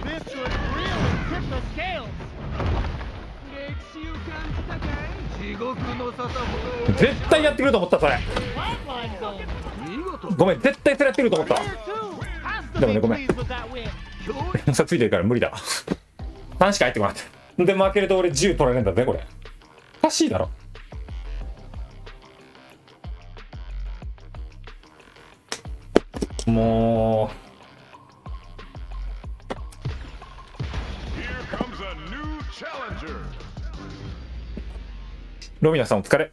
C: This could really tip the scales.
B: 歴史を感じたかい？地獄の沙汰ほど。
A: 絶対やってくると思ったそれ。
C: Flatline zone.
B: 見事。
A: ごめん、絶対それやってくると思った。
C: Player 2 has to
A: でもね、
C: be
A: ごめん。
C: pleased with that win.
A: 偏差ついてるから無理だ。3しか入ってこなかった。で、負けると俺10取られるんだぜ、これ。おかしいだろ。もう。
D: Here comes a new challenger.
A: ロミナさんお疲れ。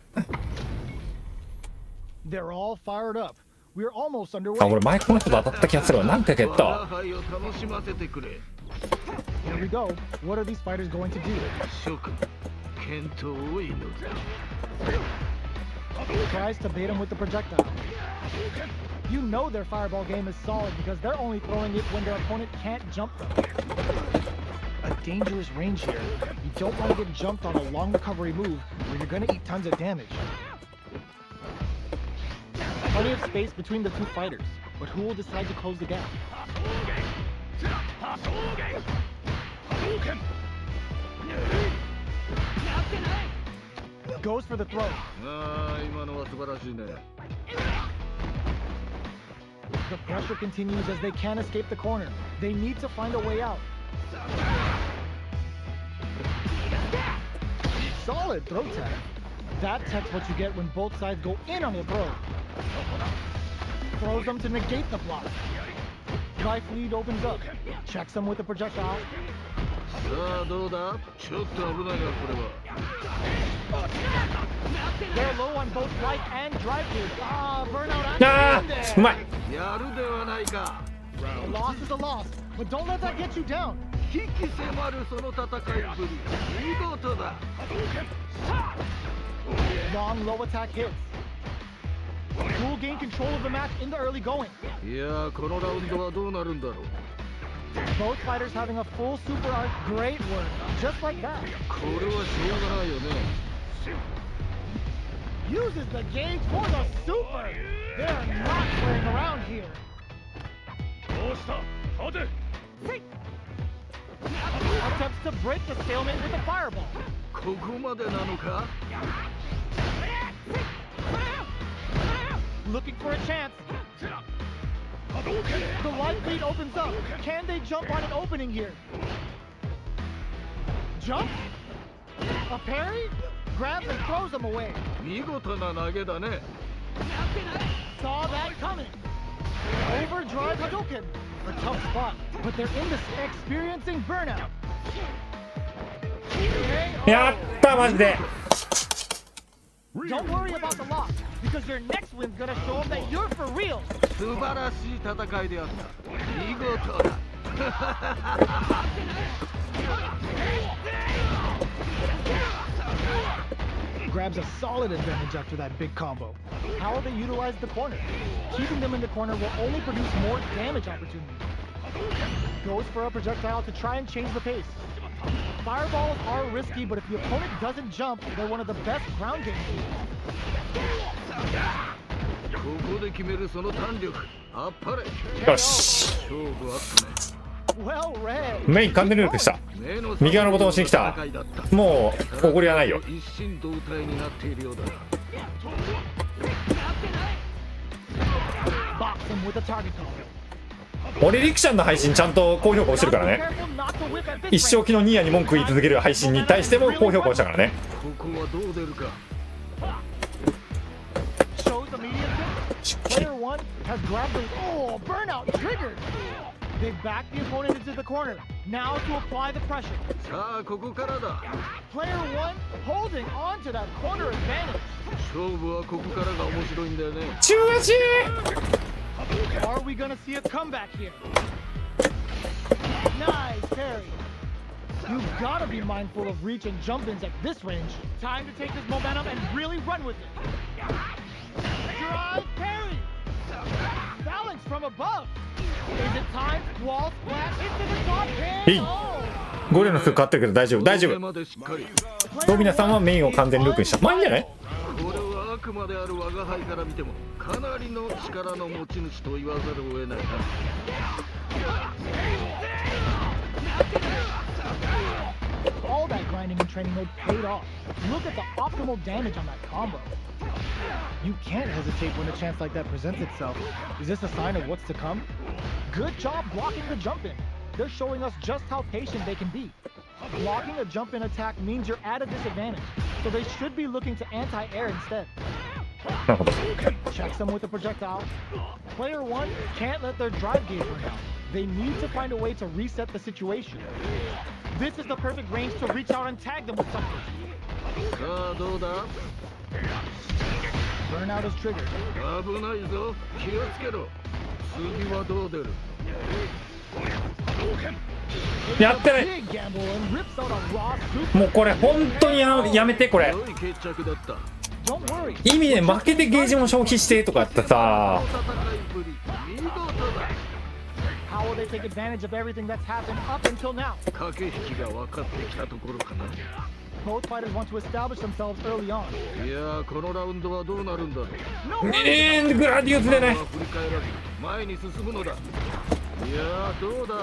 C: They're all fired up. We're almost
A: あ、
C: underway.
A: 俺前この人と当たった気がするわ。何回かやったわ。
B: 我が輩を楽しませてくれ。
C: Here we go. What are these fighters going to do?
B: 諸君、健闘を祈る。
C: Tries to bait him with the projectile. You know their fireball game is solid because they're only throwing it when their opponent can't jump them. A dangerous range here. You don't want to get jumped on a long recovery move where you're going to eat tons of damage. Plenty of space between the two fighters, but who will decide to close the gap? Goes for the throw.
B: ああ、今のは素晴らしいね。
C: The pressure continues as they can't escape the corner. They need to find a way out. Solid throw tech. That tech's what you get when both sides go in on the throw. Throws them to negate the block. Life lead opens up. Checks them with a projectile.
B: さあどうだ？ちょっと危ないなこれは。
C: They're low on both life and drive lead. Ah, burnout
A: あ
C: and
A: ー、うまい。
B: やるではないか。
C: A loss is a loss, but don't let that get you down.
B: 引き迫るその戦いぶり。見事だ。
C: Long low attack hits. Who will gain control of the match in the early going?
B: いやー、このラウンドはどうなるんだろう。
C: Both fighters having a full super arc. Great work. Just like that.
B: これはしょうがないよね。
C: Uses the gauge for the super. They're not playing around here.
D: どうした？立て。
C: Attempts to break the stalemate with a fireball.
B: ここまでなのか？
C: Looking for a chance. The light lead opens up. Can they jump on an opening here? Jump? A parry? Grabs and throws them away.
B: 見事な投げだね。
C: Saw that coming. Overdrive Hadouken. A tough spot, but they're in this experiencing burnout.
A: やったマジで。
C: Don't worry about the loss, because your next win's gonna show them that you're for real.
B: 素晴らしい戦いであった。見事だ。
C: Grabs a solid advantage after that big combo. How will they utilize the corner? Keeping them in the corner will only produce more damage opportunities. Goes for a projectile to try and change the pace. Fireballs are risky, but if the opponent doesn't jump, they're one of the best ground game teams.
B: ここで決めるその弾力。あっぱれ。
A: よし。
B: 勝負あったね。
C: Well read.
A: メイン完全にループした。右側のボタン押しに来た。もうおごりはないよ。
B: 一心同体になっているようだ。
C: Box him with a target call.
A: 俺リクシャンの配信ちゃんと高評価押してるからね。
C: Careful not to whip at this
A: 一生気のニーヤに文句言い続ける配信に対しても高評価押したからね。
B: ここはどう出るか。
C: Shows the medium kick. Player 1 has grabbed the... Oh, burnout triggered. They back the opponent into the corner. Now to apply the pressure.
B: さあここからだ。
C: Player 1 holding on to that corner advantage.
B: 勝負はここからが面白いんだよね。
A: 中足。
C: Are we gonna see a comeback here? Nice parry. You've gotta be mindful of reach and jump-ins at this range. Time to take this momentum and really run with it. Drive parry. Balance from above. it time? Wall splash into the top pin.
A: いいゴリラの服変わってるけど大丈夫大丈夫。
B: までしっかり。
A: ドミナさんはメインを完全にルークにした。まあいいんじゃない？
B: これはあくまである我が輩から見てもかなりの力の持ち主と言わざるを得ないな。
C: All that grinding and training mode paid off. Look at the optimal damage on that combo. You can't hesitate when a chance like that presents itself. Is this a sign of what's to come? Good job blocking the jump in. They're showing us just how patient they can be. Blocking a jump in attack means you're at a disadvantage, so they should be looking to anti-air instead.
A: なるほど。
C: Checks them with a projectile. Player 1 can't let their drive gauge run out. They need to find a way to reset the situation. This is the perfect range to reach out and tag them with something.
B: さあどうだ。
C: Burnout is triggered.
B: 危ないぞ。気をつけろ。次はどう出る。
A: やってない。
C: Big gamble and rips out a raw super.
A: もうこれ本当にやめてこれ。
B: 良い決着だった。
C: Don't worry.
A: 意味で負けてゲージも消費してとかってさ。
B: 戦いぶり見事だ。
C: How will they take advantage of everything that's happened up until now?
B: 駆け引きが分かってきたところかな。
C: Both fighters want to establish themselves early on.
B: いやーこのラウンドはどうなるんだろう。
C: No worries.
A: グラディウスでね。
B: 振り返らず前に進むのだ。いやーどうだ。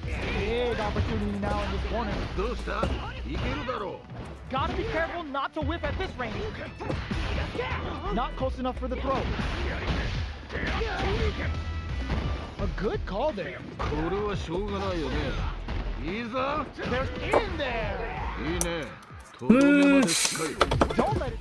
C: Big opportunity now in this corner.
B: どうした？いけるだろう。
C: Gotta be careful not to whip at this range. Not close enough for the throw. A good call there.
B: これはしょうがないよね。いいぞ。
C: They're in there.
B: いいね。とどめまでしっかり。
C: Don't let it.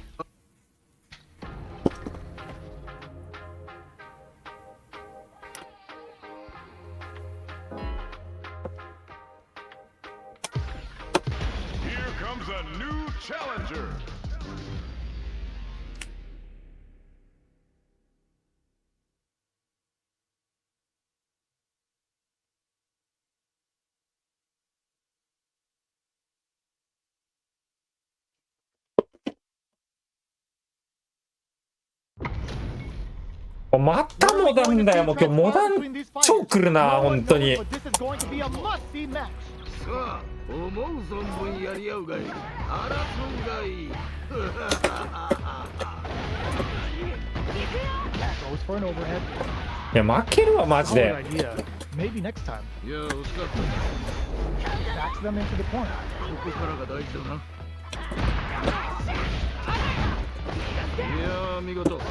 D: Here comes a new challenger.
A: Oh, またモダンだよ。もう今日モダン超来るな本当に。
C: But this is going to be a must-see match.
B: さあ思う存分やり合うがいい。争うがいい。
C: Goes for an overhead.
A: いや負けるわマジ
C: Solid
A: で。
C: idea. Maybe next time.
B: いや惜しかったね。
C: Backs them into the corner.
B: ここからが大事だな。いやー見事気持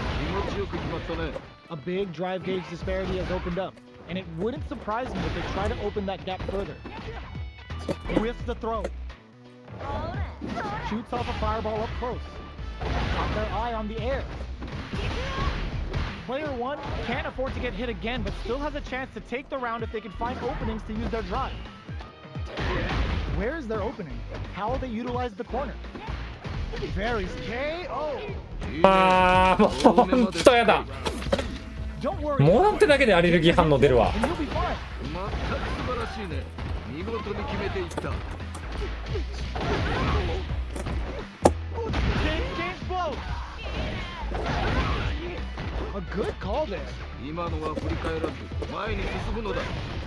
B: ちよく決まったね。
C: A big drive gauge disparity has opened up, and it wouldn't surprise me if they try to open that gap further. Whiffs the throw. Shoots off a fireball up close. Got their eye on the air. Player 1 can't afford to get hit again, but still has a chance to take the round if they can find openings to use their drive. Where is their opening? How will they utilize the corner? Varies KO.
A: あーもう本当やだ。
C: Don't worry.
A: モダンってだけでアレルギー反応出るわ。
C: And you'll be fine.
B: 全く素晴らしいね。見事に決めていった。
C: Big change blow. A good call there.
B: 今のは振り返らず前に進むのだ。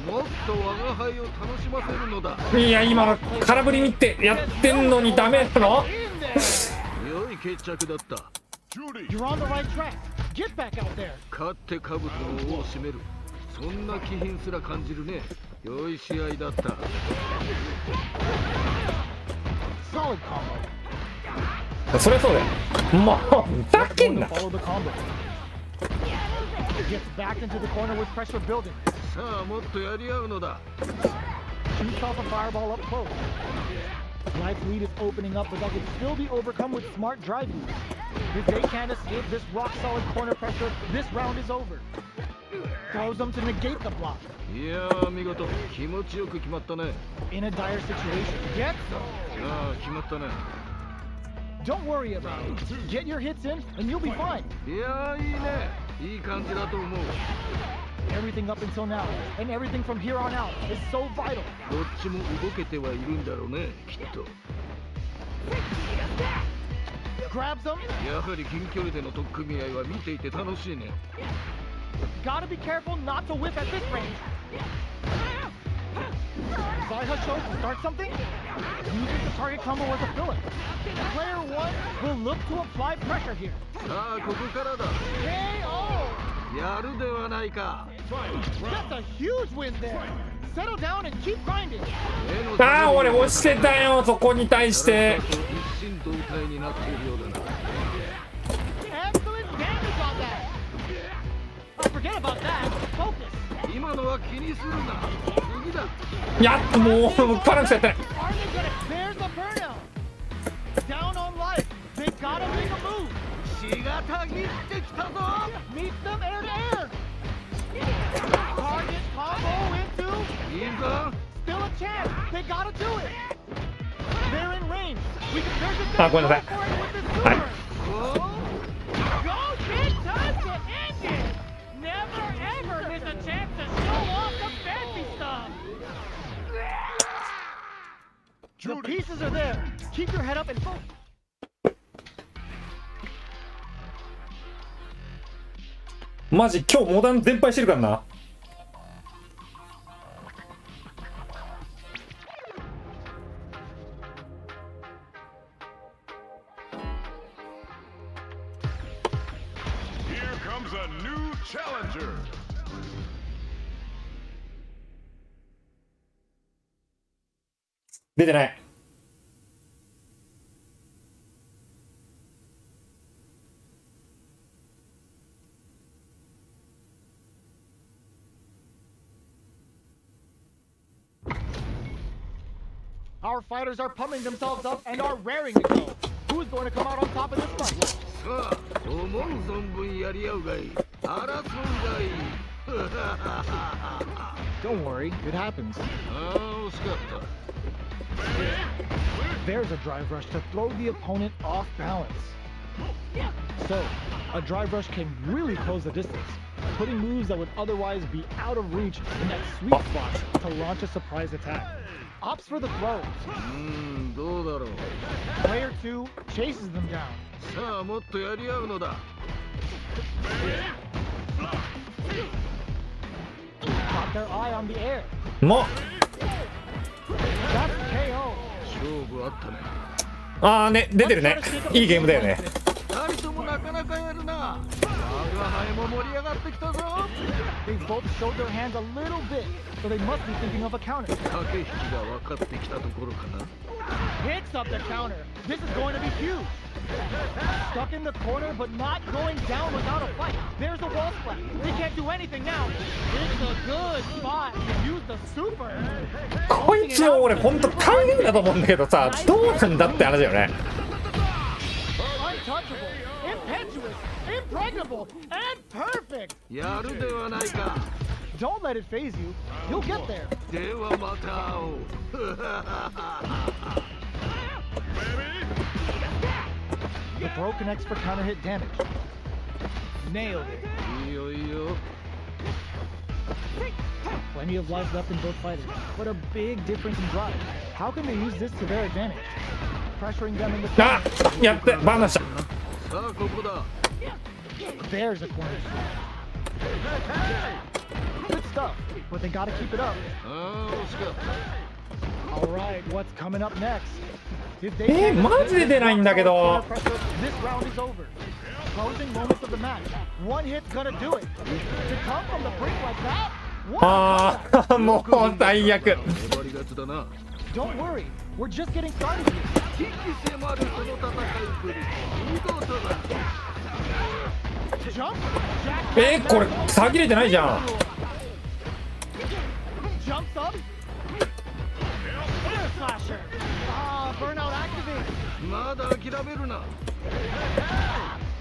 B: もっと我が輩を楽しませるのだ。
A: いや今の空振り見てやってんのにダメなの？
C: In there.
B: 良い決着だった。
D: Judy.
C: You're on the right track. Get back out there.
B: 勝って兜の尾を締める。そんな気品すら感じるね。良い試合だった。
C: Solid combo.
A: そりゃそうだよ。もうふざけん
C: Going
A: な。
C: to follow the combo. Gets back into the corner with pressure building.
B: さあもっとやり合うのだ。
C: Shoots off a fireball up close. Life lead is opening up, but that could still be overcome with smart drive use. If they can't escape this rock-solid corner pressure, this round is over. Throws them to negate the block.
B: いやー見事気持ちよく決まったね。
C: In a dire situation. Gets them.
B: ああ決まったね。
C: Don't worry about it. Get your hits in, and you'll be fine.
B: いやーいいね。いい感じだと思う。
C: Everything up until now, and everything from here on out, is so vital.
B: どっちも動けてはいるんだろうね、きっと。
C: Grabs them.
B: やはり近距離での取っ組み合いは見ていて楽しいね。
C: Gotta be careful not to whip at this range. Show to start something? Uses the target combo as a filler. Player 1 will look to apply pressure here.
B: さあここからだ。
C: KO!
B: やるではないか。
C: That's a huge win there. Settle down and keep grinding.
A: ああ俺押してたよそこに対して。
B: 一心同体になっているようだな。
C: Excellent damage on that. Oh, forget about that. Focus.
B: 今のは気にするな。次だ。
A: やっともうファランクスやってない。
C: Are they gonna? There's the burnout. Down on life. They gotta make a move.
B: 血がたぎってきたぞ。
C: Meet them air to air. Target combo into.
B: いいぞ。
C: Still a chance. They gotta do it. They're in range. We can. There's a
A: あごめんなさい。
C: with this
A: はい。
C: super. Go big time to end it. Never ever miss a chance to show off the fancy stuff. The pieces are there. Keep your head up and focus.
A: マジ今日モダン全敗してるからな。
D: Here comes a new challenger.
A: 出てない。
C: Our fighters are pumping themselves up and are raring to go. Who's going to come out on top of this fight?
B: さあ思う存分やり合うがいい。争うがいい。
C: Don't worry, it happens.
B: ああ惜しかった。
C: There's a drive rush to throw the opponent off balance. So, a drive rush can really close the distance, putting moves that would otherwise be out of reach in that sweet spot to launch a surprise attack. Opts for the throws.
B: どうだろう。
C: Player 2 chases them down.
B: さあもっとやり合うのだ。
C: Caught their eye on the air.
A: も
C: That's KO.
B: 勝負あったね。
A: ああね出てるね。いいゲームだよね。
B: 二人ともなかなかやるな。我が輩も盛り上がってきたぞ。
C: They both showed their hands a little bit, so they must be thinking of a counter.
B: 駆け引きが分かってきたところかな。
C: Hits up the counter. This is going to be huge. Stuck in the corner, but not going down without a fight. There's a wall splat. They can't do anything now. It's a good spot to use the super.
A: こいつを俺ほんと大変だと思うんだけどさどうすんだって話だよね。
C: Untouchable, impetuous, impregnable, and perfect.
B: やるではないか。
C: Don't let it phase you. You'll get there.
B: ではまた会おう。
C: The throw connects for counter hit damage. Nailed it.
B: いいよいいよ。
C: Plenty of life left in both fighters, but a big difference in drive. How can they use this to their advantage? Pressuring them in the
A: あやってバーナした。
B: さあここだ。
C: There's a corner. Good stuff, but they gotta keep it up.
B: ああ惜しかった。
C: All right, what's coming up next? If they
A: マジで出ないんだけど。
C: this round is over. Closing moments of the match. One hit's gonna do it. To come from the brink like that? What?
A: ああもう最悪。
B: 粘りがちだな。
C: Don't worry, we're just getting started here.
B: 危機迫るその戦いぶり。見事だ。
C: Jump, jack,
A: これ詐欺れてないじゃん。
C: jumps up. Air slasher. Ah, burnout activate.
B: まだ諦めるな。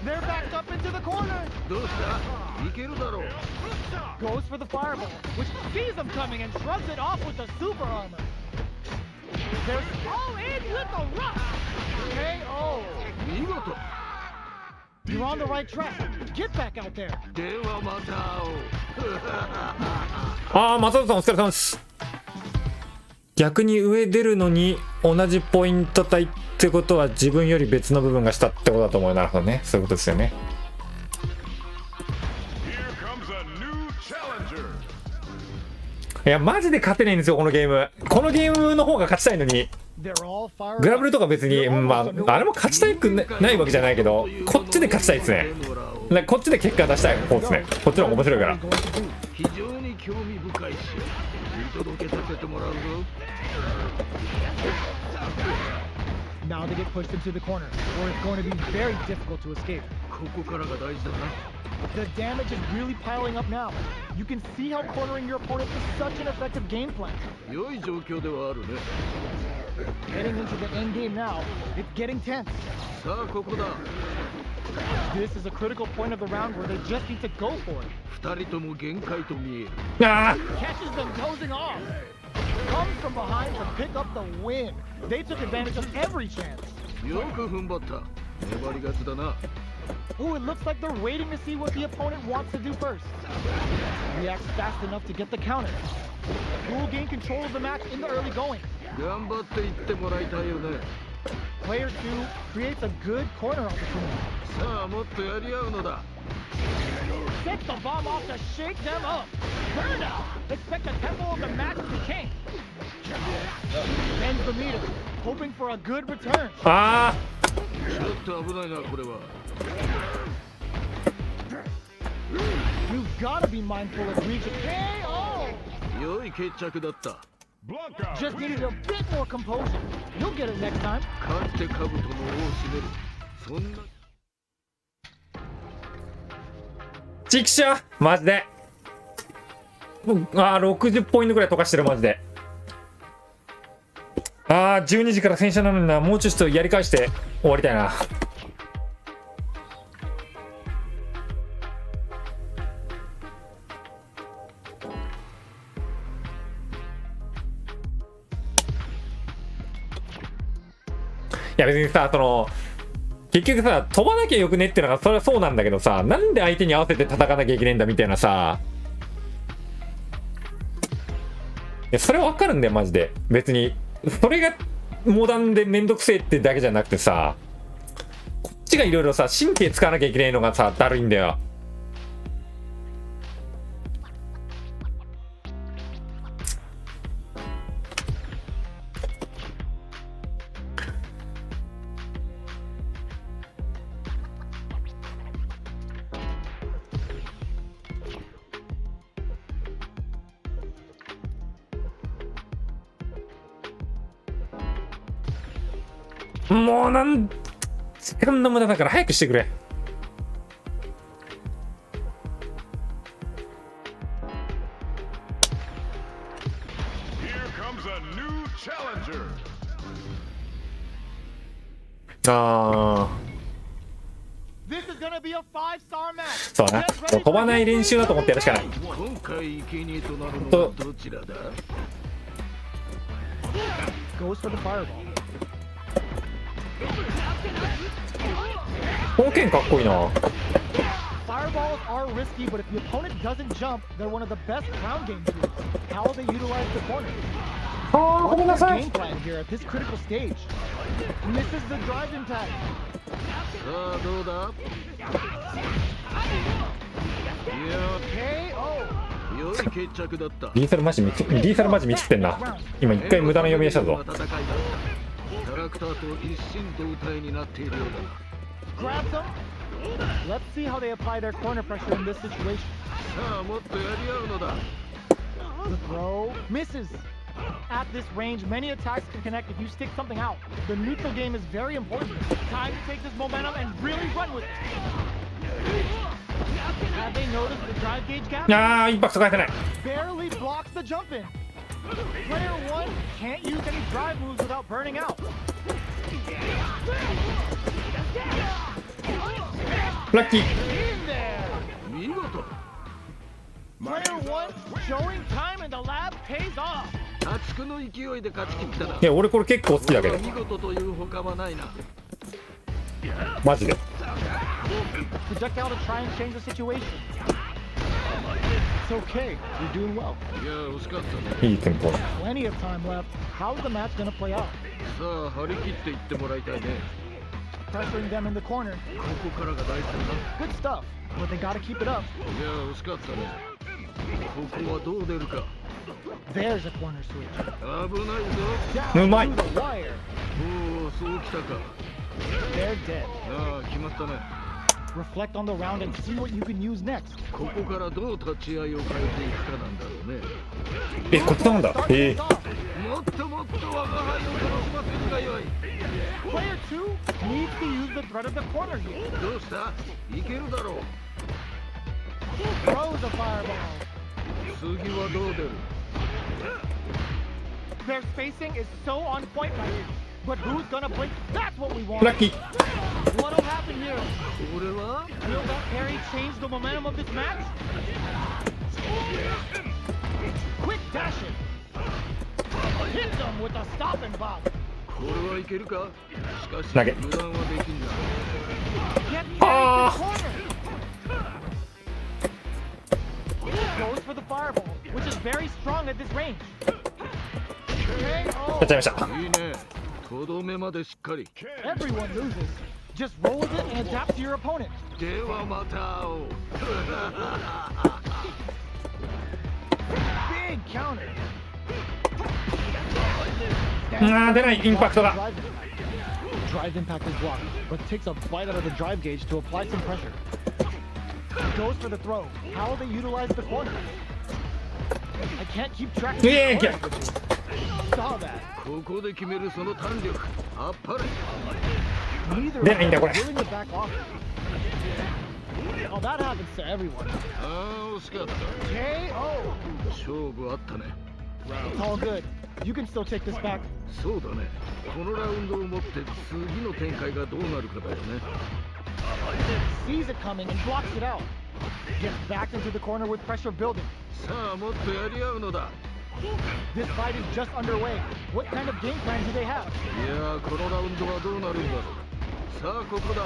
C: They're backed up into the corner.
B: どうした？いけるだろう。
C: Goes for the fireball, which sees them coming and shrugs it off with the super armor. They're all in with the rush. KO.
B: 見事。
C: You're on the right track. Get back out there.
B: ではまた会おう。
A: ああ松田さんお疲れ様です。逆に上出るのに同じポイント帯ってことは自分より別の部分がしたってことだと思うよ。なるほどねそういうことですよね。
D: Here comes a new challenger.
A: いやマジで勝てないんですよこのゲーム。このゲームの方が勝ちたいのに、
C: They're all fired
A: グラ
C: up.
A: ブルとか別に、まああれも勝ちたくないわけじゃないけど、こっちで勝ちたいですね。こっちで結果出したい方ですね。こっちの方が面白いから。
B: 非常に興味深いし、見届けさせてもらうぞ。
C: Now they get pushed into the corner, where it's going to be very difficult to escape.
B: ここからが大事だな。
C: The damage is really piling up now. You can see how cornering your opponent is such an effective game plan.
B: 良い状況ではあるね。
C: Heading into the end game now, it's getting tense.
B: さあここだ。
C: This is a critical point of the round where they just need to go for it.
B: 二人とも限界と見える。
A: あ
C: Catches them dozing off. Comes from behind to pick up the win. They took advantage of every chance.
B: よく踏ん張った。粘り勝ちだな。
C: Oh, it looks like they're waiting to see what the opponent wants to do first. Reacts fast enough to get the counter. Who will gain control of the match in the early going?
B: 頑張っていってもらいたいよね。
C: Player 2 creates a good corner opportunity.
B: さあもっとやり合うのだ。
C: Sets the bomb off to shake them up. Burnout. Expect the tempo of the match to change. Ends the meter, hoping for a good return.
A: あ
B: ちょっと危ないなこれは。
C: You've got to be mindful of reaching KO.
B: 良い決着だった。
D: Block out.
C: Just needed a bit more composure. You'll get it next time.
B: 勝って兜の尾を締める。そんな。
A: ちくしょうマジで。60ポイントぐらい溶かしてるマジで。12時から洗車なのにな。もうちょっとやり返して終わりたいな。いや別にさ、結局さ、飛ばなきゃよくねっていうのがそれはそうなんだけどさ、なんで相手に合わせて戦わなきゃいけないんだみたいなさ。いやそれはわかるんだよマジで。別にそれがモダンでめんどくせえってだけじゃなくてさ、こっちがいろいろさ神経使わなきゃいけないのがさだるいんだよ。もう時間の無駄だから早くしてくれ。
D: Here comes a new challenger.
C: This is gonna be a 5-star match.
A: そうだな。飛ばない練習だと思ってやるしかない。
B: 今回生贄となるのはどちらだ。
C: Goes for the fireball.
A: この剣かっこいいな。
C: Fireballs are risky, but if the opponent doesn't jump, they're one of the best ground game tools. How will they utilize the corner?
A: ごめんな
C: What's
A: さ
C: their
A: い。
C: game plan here at this critical stage? Misses the drive impact.
B: さあどうだ。いや
C: KO.
B: 良い決着だった。
A: リーサルマジ見切ってんな。今一回無駄な読み出したぞ。
B: 戦いだった。キャラクターと一心同体になっているようだ。
C: Grabs them. Let's see how they apply their corner pressure in this situation.
B: さあもっとやり合うのだ。
C: The throw misses. At this range, many attacks can connect if you stick something out. The neutral game is very important. Time to take this momentum and really run with it. Have they noticed the drive gauge gap?
A: インパクト返せない。
C: Barely blocks the jump in. Player 1 can't use any drive moves without burning out.
A: ラッキー。
C: In there.
B: 見事。
C: Player 1 showing time in the lab pays off.
B: 破竹の勢いで勝ち切ったな。
A: いや俺これ結構好きだけど。
B: 見事という他はないな。
A: マジで。
C: Projectile to try and change the situation. It's okay. You're doing well.
B: いや惜しかったね。
A: いいテンポ。
C: Plenty of time left. How's the match gonna play out?
B: さあ張り切っていってもらいたいね。
C: Pressuring them in the corner.
B: ここからが大事だな。
C: Good stuff. But they gotta keep it up.
B: いや惜しかったね。ここはどう出るか。
C: There's a corner switch.
B: 危ないぞ。
C: Down
A: うまい
C: to the wire.
B: おお、そうきたか。
C: They're dead.
B: ああ、決まったね。
C: Reflect on the round and see what you can use next.
B: ここからどう立ち合いを変えていくかなんだろうね。
A: え、こっちなんだ。
C: Start things off.
B: もっともっと我が輩を楽しませるがよい。
C: Player 2 needs to use the threat of the corner here.
B: どうした？いけるだろう。
C: Throws a fireball.
B: 次はどう出る？
C: Their spacing is so on point right now. But who's gonna blink? That's what we want.
A: ラッキー。
C: What'll happen here?
B: これは？
C: Will that parry change the momentum of this match? Quick dashing. Hit them with a stop and bob.
B: これはいけるか？しかし
A: 投げ
B: 油断はできんな。
C: Get carried to the corner. Goes for the fireball, which is very strong at this range.
A: やっ
C: KO.
A: ちゃいました。
B: いいね。とどめまでしっかり。
C: Everyone loses. Just roll with it and adapt to your opponent.
B: ではまた会おう。
C: Big counter.
A: あー、出ない、インパクトが。
C: Drive impact is blocked, but takes a bite out of the drive gauge to apply some pressure. Goes for the throw. How will they utilize the corner? I can't keep track of
A: Yeah,
C: these corners with you. Saw that.
B: ここで決めるその弾力。あっぱれ。
C: Neither of
A: 出ないんだ、
C: them
A: こ
C: are
A: れ。
C: willing to back off. Oh, that happens to everyone.
B: ああ、惜しかった。
C: KO.
B: 勝負あったね。
C: It's all good. You can still take this back.
B: そうだね。このラウンドをもって次の展開がどうなるかだよね。
C: Sees it coming and blocks it out. Gets backed into the corner with pressure building.
B: さあ、もっとやり合うのだ。
C: This fight is just underway. What kind of game plan do they have?
B: いやー、このラウンドはどうなるんだろう。さあ、ここだ。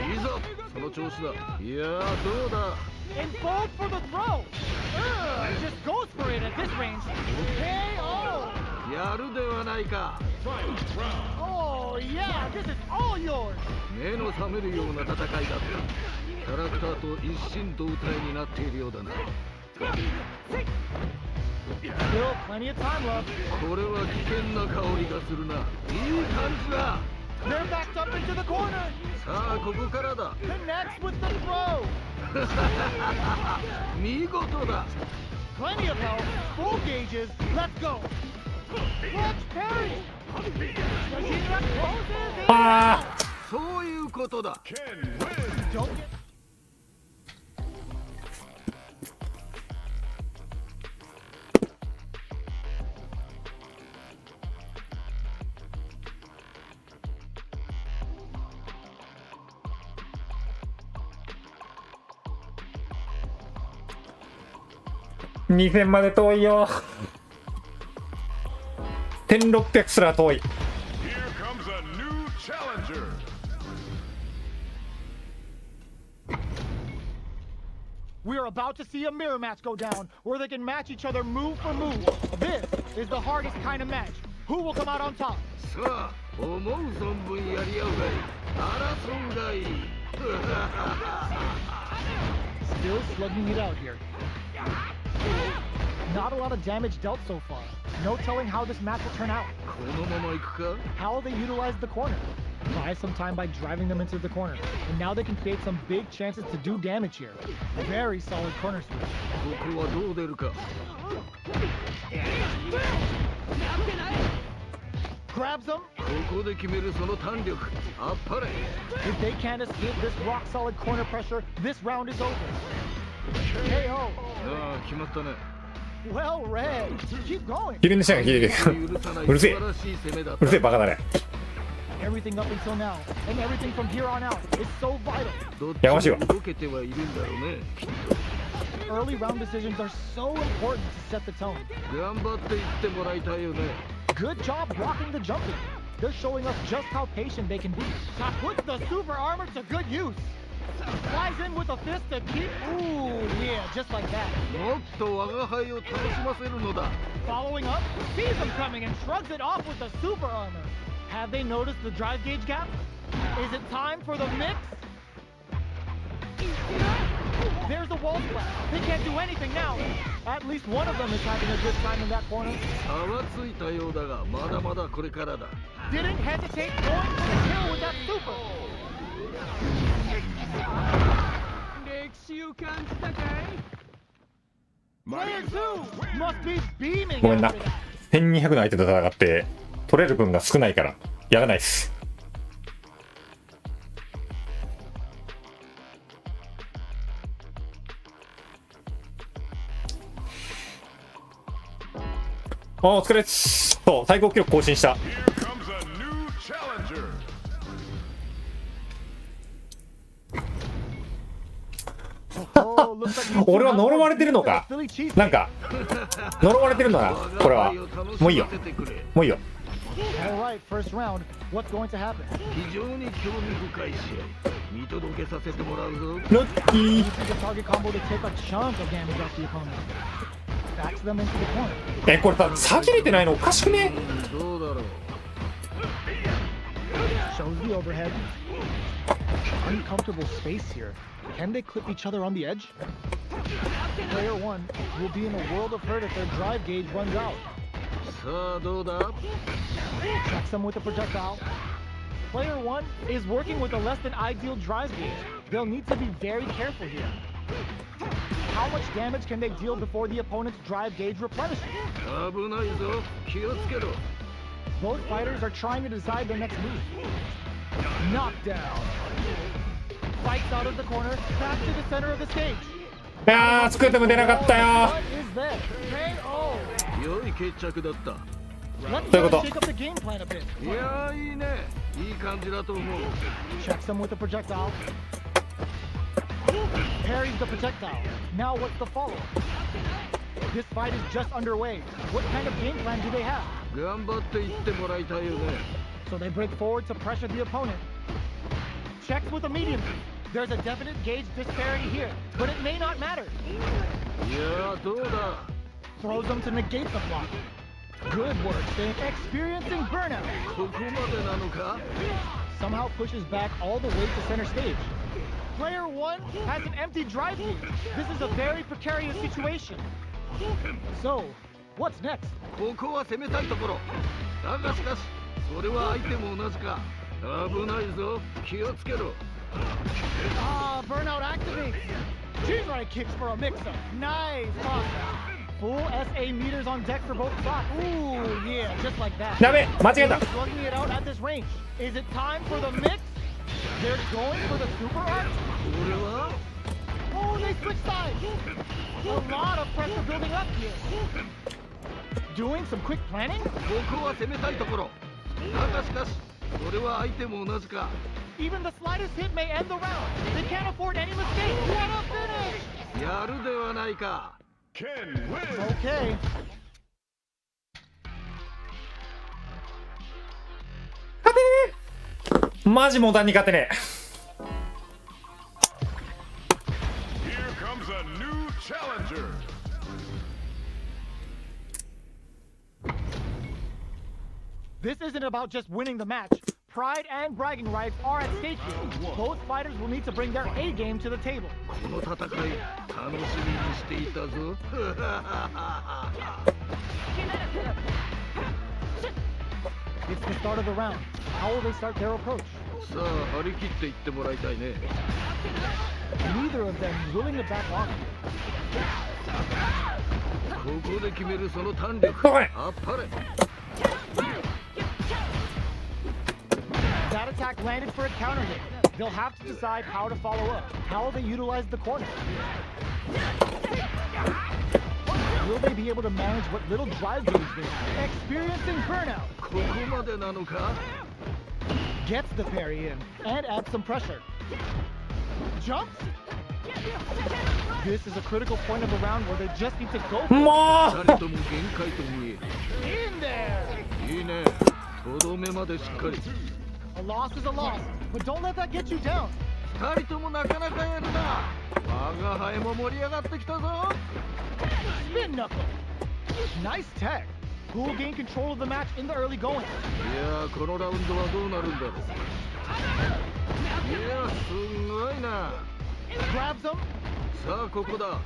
B: いいぞ、その調子だ。いやー、どうだ。
C: And goes for the throw. Just goes for it at this range. KO.
B: やるではないか。
C: Oh yeah, this is all yours.
B: 目の覚めるような戦いだった。キャラクターと一心同体になっているようだな。
C: Still plenty of time left.
B: これは危険な香りがするな。いい感じだ。
C: They're backed up into the corner.
B: さあ、ここからだ。
C: Connects with the throw.
B: 見事だ。
C: Plenty of health. Full gauges. Let's go. Clutch parry. Yashira closes it.
A: あ
B: そういうことだ。
C: Don't get.
A: ー、2000まで遠いよ。1600すら遠い。
D: Here comes a new challenger.
C: We are about to see a mirror match go down, where they can match each other move for move. This is the hardest kind of match. Who will come out on top?
B: さあ、思う存分やり合うがいい。争うがいい。
C: Still slugging it out here. Not a lot of damage dealt so far. No telling how this match will turn out.
B: このまま行くか。
C: How will they utilize the corner? Buy some time by driving them into the corner. And now they can create some big chances to do damage here. Very solid corner switch.
B: ここはどう出るか。
C: Grabs them.
B: ここで決めるその弾力。あっぱれ。
C: If they can't escape this rock solid corner pressure, this round is over. KO.
B: ああ、決まったね。
C: Well read. Keep going.
A: 昼寝しながら聞いてる。
B: 許さな
A: うるせえ
B: い素晴らしい攻めだっ
A: うるせえ、
B: た。
A: バカだね。
C: Everything up until now, and everything from here on out, is so vital.
B: どっち
A: やかましいわ
B: も動けてはいるんだろうね。
C: Early round decisions are so important to set the tone.
B: 頑張っていってもらいたいよね。
C: Good job blocking the jumping. They're showing us just how patient they can be. Puts the super armor to good use. Flies in with a fist to keep. Ooh, yeah, just like that.
B: もっと我が輩を楽しませるのだ。
C: Following up, sees him coming and shrugs it off with the super armor. Have they noticed the drive gauge gap? Is it time for the mix? There's the wall splash. They can't do anything now. At least one of them is having a good time in that corner.
B: 差はついたようだがまだまだこれからだ。
C: Didn't hesitate going for the kill with that super.
E: 歴史を感じたかい？
C: Player 2 must be beaming
A: ごめんな
C: after that.
A: 1200の相手と戦って取れる分が少ないからやらないっす。お疲れっす。そう最高記録更新した。
D: Here comes a new challenger.
A: 俺は呪われてるのか。なんか呪われてるんだなこれは。もういいよもういいよ。
C: All right, first round. What's going to happen?
B: 非常に興味深い試合。見届けさせてもらうぞ。
A: ラッキー。
C: Use the target combo to take a chunk of damage off the opponent. Backs them into the corner.
A: これさ下げれてないのおかしくね。
B: どうだろう。
C: Shows the overhead. Uncomfortable space here. Can they clip each other on the edge? Player 1 will be in a world of hurt if their drive gauge runs out.
B: さあどうだ。
C: Checks them with a projectile. Player 1 is working with a less than ideal drive gauge. They'll need to be very careful here. How much damage can they deal before the opponent's drive gauge replenishes?
B: 危ないぞ。気をつけろ。
C: Both fighters are trying to decide their next move. Knockdown. Fights out of the corner, back to the center of the stage.
A: いやー作っても出なかったよ。
C: What is that? KO.
B: 良い決着だった。
C: Let's
A: そういうこと。
C: shake up the game plan a bit.
B: いやーいいね。いい感じだと思う。
C: Checks them with a projectile. Parries the projectile. Now what's the follow-up? This fight is just underway. What kind of game plan do they have?
B: 頑張っていってもらいたいよね。
C: So they break forward to pressure the opponent. Checks with a medium. There's a definite gauge disparity here, but it may not matter.
B: いやーどうだ。
C: Throws them to negate the block. Good work, Finn. Experiencing burnout.
B: ここまでなのか。
C: Somehow pushes back all the way to center stage. Player 1 has an empty drive gauge. This is a very precarious situation. So, what's next?
B: ここは攻めたいところ。だがしかしそれは相手も同じか。危ないぞ。気をつけろ。
C: Ah, burnout activates. G-right kicks for a mix-up. Nice toss. Full SA meters on deck for both spots. Ooh, yeah, just like that.
A: ダメ間違えた。
C: Slugging it out at this range. Is it time for the mix? They're going for the super art.
B: これは
C: Oh, they switch sides. A lot of pressure building up here. Doing some quick planning?
B: ここは攻めたいところ。だがしかしそれは相手も同じか。
C: Even the slightest hit may end the round. They can't afford any mistakes. What a finish!
B: やるではないか。
D: Ken wins.
C: Okay.
A: マジモダンに勝てねえ。
D: Here comes a new challenger.
C: This isn't about just winning the match. Pride and bragging rights are at stake here. Both fighters will need to bring their A game to the table.
B: この戦い楽しみにしていたぞ。
C: It's the start of the round. How will they start their approach?
B: さあ張り切っていってもらいたいね。
C: Neither of them is willing to back off.
B: ここで決めるその胆力。
A: おい
B: あっぱれ。
C: That attack landed for a counter hit. They'll have to decide how to follow up. How will they utilize the corner? Will they be able to manage what little drive gauge they have? Experiencing burnout.
B: ここまでなのか。
C: Gets the parry in and adds some pressure. Jumps. This is a critical point of the round where they just need to go for
A: もう
B: 二人とも限界と見え
C: it. In there.
B: る。いいね。とどめまでしっかり。
C: A loss is a loss, but don't let that get you down.
B: 二人ともなかなかやるな。我が輩も盛り上がってきたぞ。
C: Spin knuckle. Nice tech. Who will gain control of the match in the early going?
B: いやーこのラウンドはどうなるんだろう。いやすごいな。
C: Grabs him.
B: さあここだ。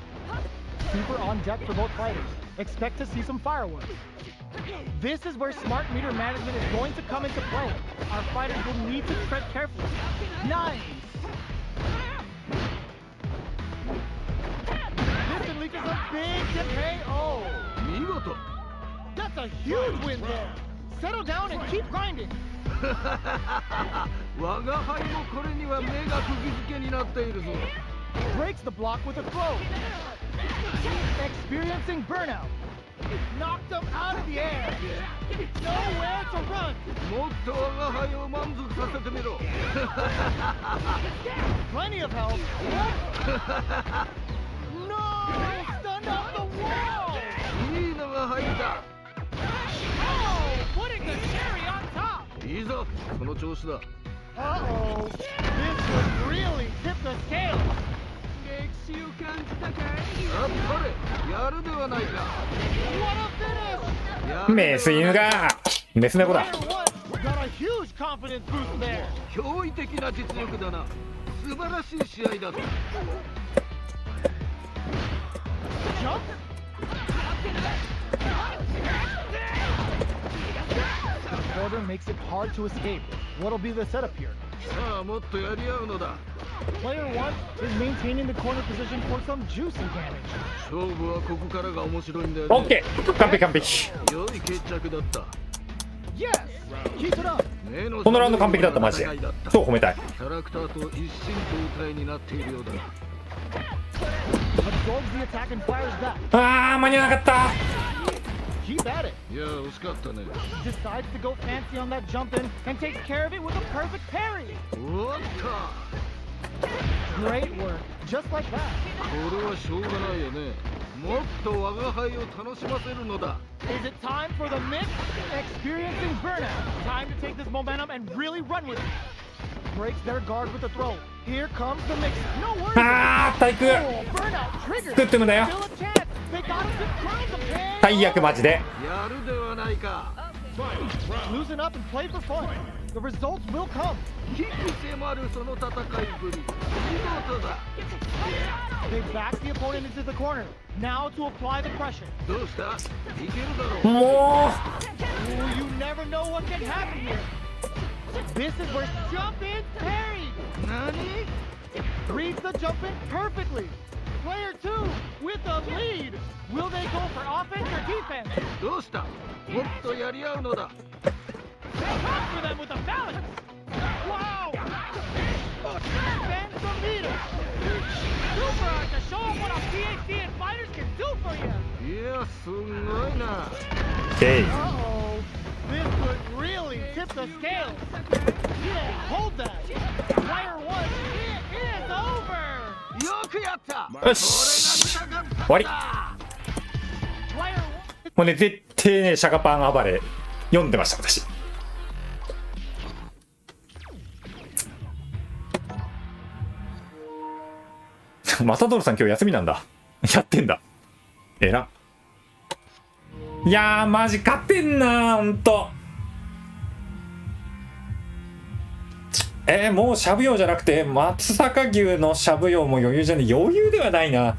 C: Super on deck for both fighters. Expect to see some fireworks. This is where smart meter management is going to come into play. Our fighters will need to tread carefully. Nice! This unleashes a big KO!
B: 見事。
C: That's a huge win there! Settle down and keep grinding!
B: 我が輩もこれには目が釘付けになっているぞ。
C: Breaks the block with a throw. Experiencing burnout. Knocked him out of the air. Nowhere to run.
B: もっと我が輩を満足させてみろ。
C: Plenty of health. No! Stunned off the wall.
B: いいのが入った。
C: Oh! Putting the cherry on top.
B: いいぞ、その調子だ。
C: Uh-oh. This would really tip the scale.
E: 歴史を感じたかい？
B: あっぱれ、やるではないか。
C: What a finish!
A: メス犬がメス猫だ。
C: Player one got a huge confidence boost there.
B: 驚異的な実力だな。素晴らしい試合だった。
C: Jump. The border makes it hard to escape. What'll be the setup here?
B: さあもっとやり合うのだ。
C: Player one is maintaining the corner position for some juicy damage.
B: 勝負はここからが面白いんだよ
A: オッ
B: ね。
A: ケー、完璧完璧。
B: 良い決着だった。
C: Yes! Keep it up!
A: このラウンド完璧だったマジで。そう褒めたい。
B: キャラクターと一心同体になっているようだ。
C: Absorbs the attack and fires back.
A: あー間に合わなかった。
C: Keep at it.
B: いや、惜しかったね。
C: Decides to go fancy on that jump in and takes care of it with a perfect parry.
B: おっと、
C: Great work. Just like that.
B: これはしょうがないよね。もっと我が輩を楽しませるのだ。
C: Is it time for the mix? Experiencing burnout. Time to take this momentum and really run with it. Breaks their guard with a throw. Here comes the mix. No worries.
A: あー体育
C: Oh, burnout triggered.
A: 作ってもだよ。
C: Still a chance. They got him to crown the pin.
A: 最悪マジで。
B: やるではないか。
C: Loosen up and play for fun. The results will come.
B: 危機迫るその戦いぶり。見事だ。
C: They back the opponent into the corner. Now to apply the pressure.
B: どうした？いけるだろう。
A: も
C: Oh, you never know what can happen here. This is where jump in parry.
B: 何？
C: Reads the jump in perfectly. Player two with the lead. Will they go for offense or defense?
B: どうした？もっとやり合うのだ。
C: They come for them with a balance. Wow. Bend the meter. Super art to show them what a PhD and fighters can do for you.
B: いや、すごいな。
A: う。えい。
C: Uh-oh. This could really tip the scales. Yeah, hold that. Player one, it is over.
B: よくやった。
A: よし。終わり。
C: Player one.
A: もうね、絶対ね、シャカパン暴れ読んでました、私。マタドロさん今日休みなんだ。やってんだ。えら。いやー、マジ勝ってんなー、ほんと。もうしゃぶ葉じゃなくて、松阪牛のしゃぶ葉も余裕じゃねえ。余裕ではないな。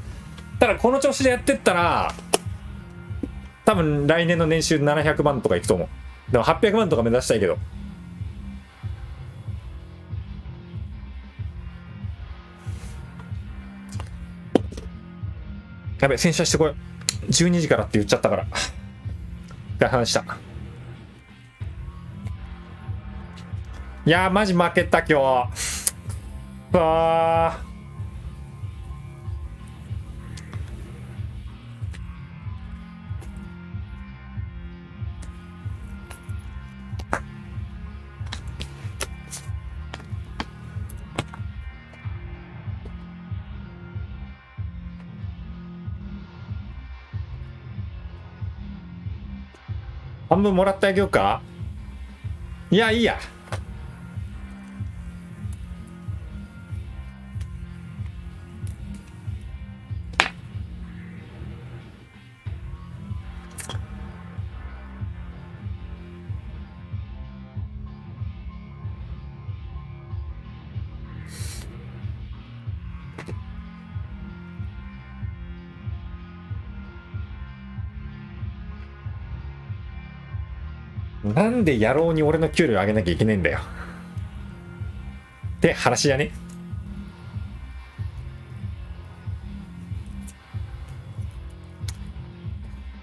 A: ただこの調子でやってったら、多分来年の年収700万とかいくと思う。でも800万とか目指したいけど。やべ、洗車してこよう。12時からって言っちゃったから。一回話した。いやー、マジ負けた、今日。わー。半分もらってあげようか。いや、いいや。なんで野郎に俺の給料上げなきゃいけねえんだよって話じゃね。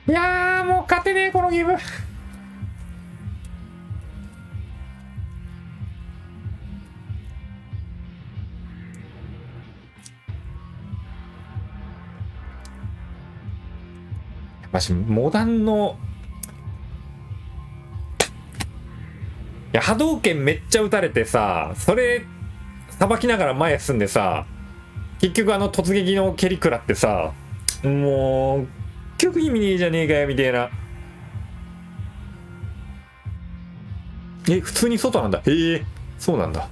A: いやーもう勝てねえこのゲーム。マジモダンのいや波動拳めっちゃ打たれてさ、それさばきながら前進んでさ、結局突撃の蹴り食らってさ、もう結局意味ねえじゃねえかよみたいな。普通に外なんだ。へえ、そうなんだ。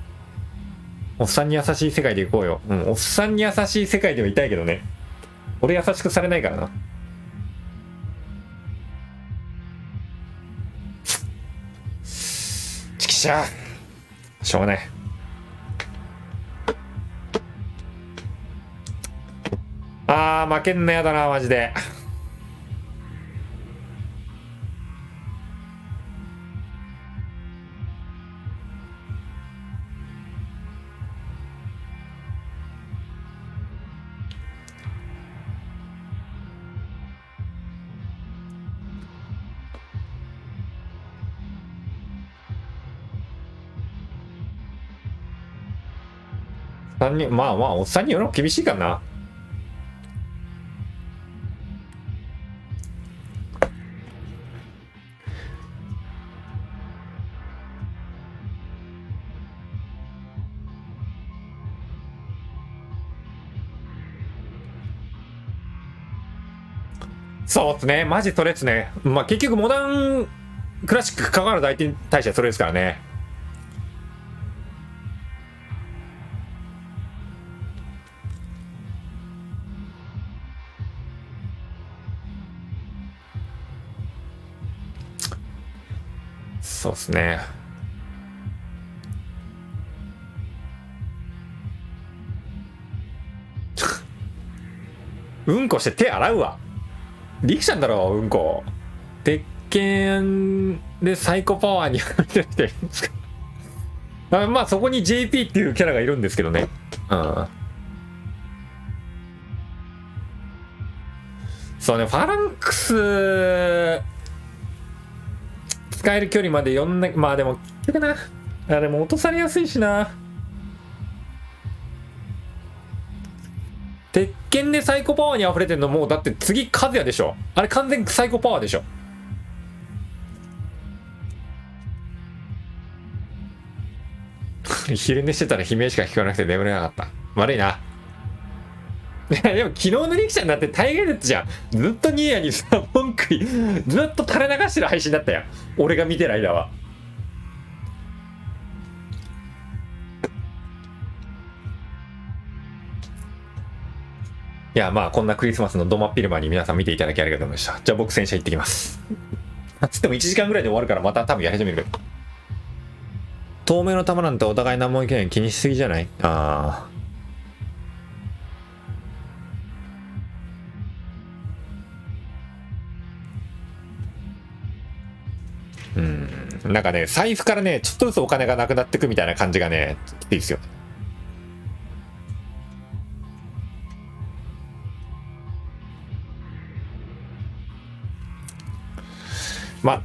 A: おっさんに優しい世界で行こうよ。おっさんに優しい世界ではいたいけどね。俺優しくされないからな。ちきしゃー、しょうがない。負けんのやだなマジで。まあおっさんによるの厳しいかな。そうですね、マジそれですね。結局モダンクラシック関わる相手に対してはそれですからね。そうですね。うんこして手洗うわ。力士なんだろう、うんこ。鉄拳でサイコパワーに入ってる人いるんですか。そこに JP っていうキャラがいるんですけどね。そうね、ファランクス使える距離まで4な、でも結局な、でも落とされやすいしな。鉄拳でサイコパワーに溢れてるのもうだって次和也でしょ。あれ完全サイコパワーでしょ。昼寝してたら悲鳴しか聞こえなくて眠れなかった。悪いな。でも昨日の力士になって大概だったじゃん。ずっとニーヤにさ文句ずっと垂れ流してる配信だったやん。俺が見てる間は。いやこんなクリスマスのドマッピルマに皆さん見ていただきありがとうございました。じゃあ僕洗車行ってきます。つっても1時間ぐらいで終わるからまた多分やり始めるけど。透明の玉なんてお互い何も意見気にしすぎじゃない？なんかね、財布からね、ちょっとずつお金がなくなってくみたいな感じがね、きついですよ。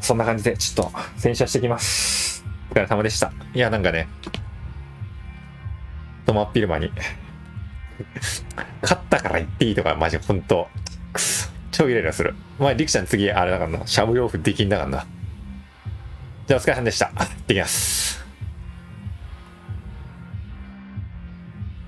A: そんな感じで、ちょっと、洗車してきます。お疲れ様でした。いや、なんかね、トマッピルマに、勝ったから言っていいとか、マジほんと、くそ、超イライラする。リクちゃん次、あれだからな、しゃぶ洋服できんだからな。じゃあお疲れ様でした。行ってきます。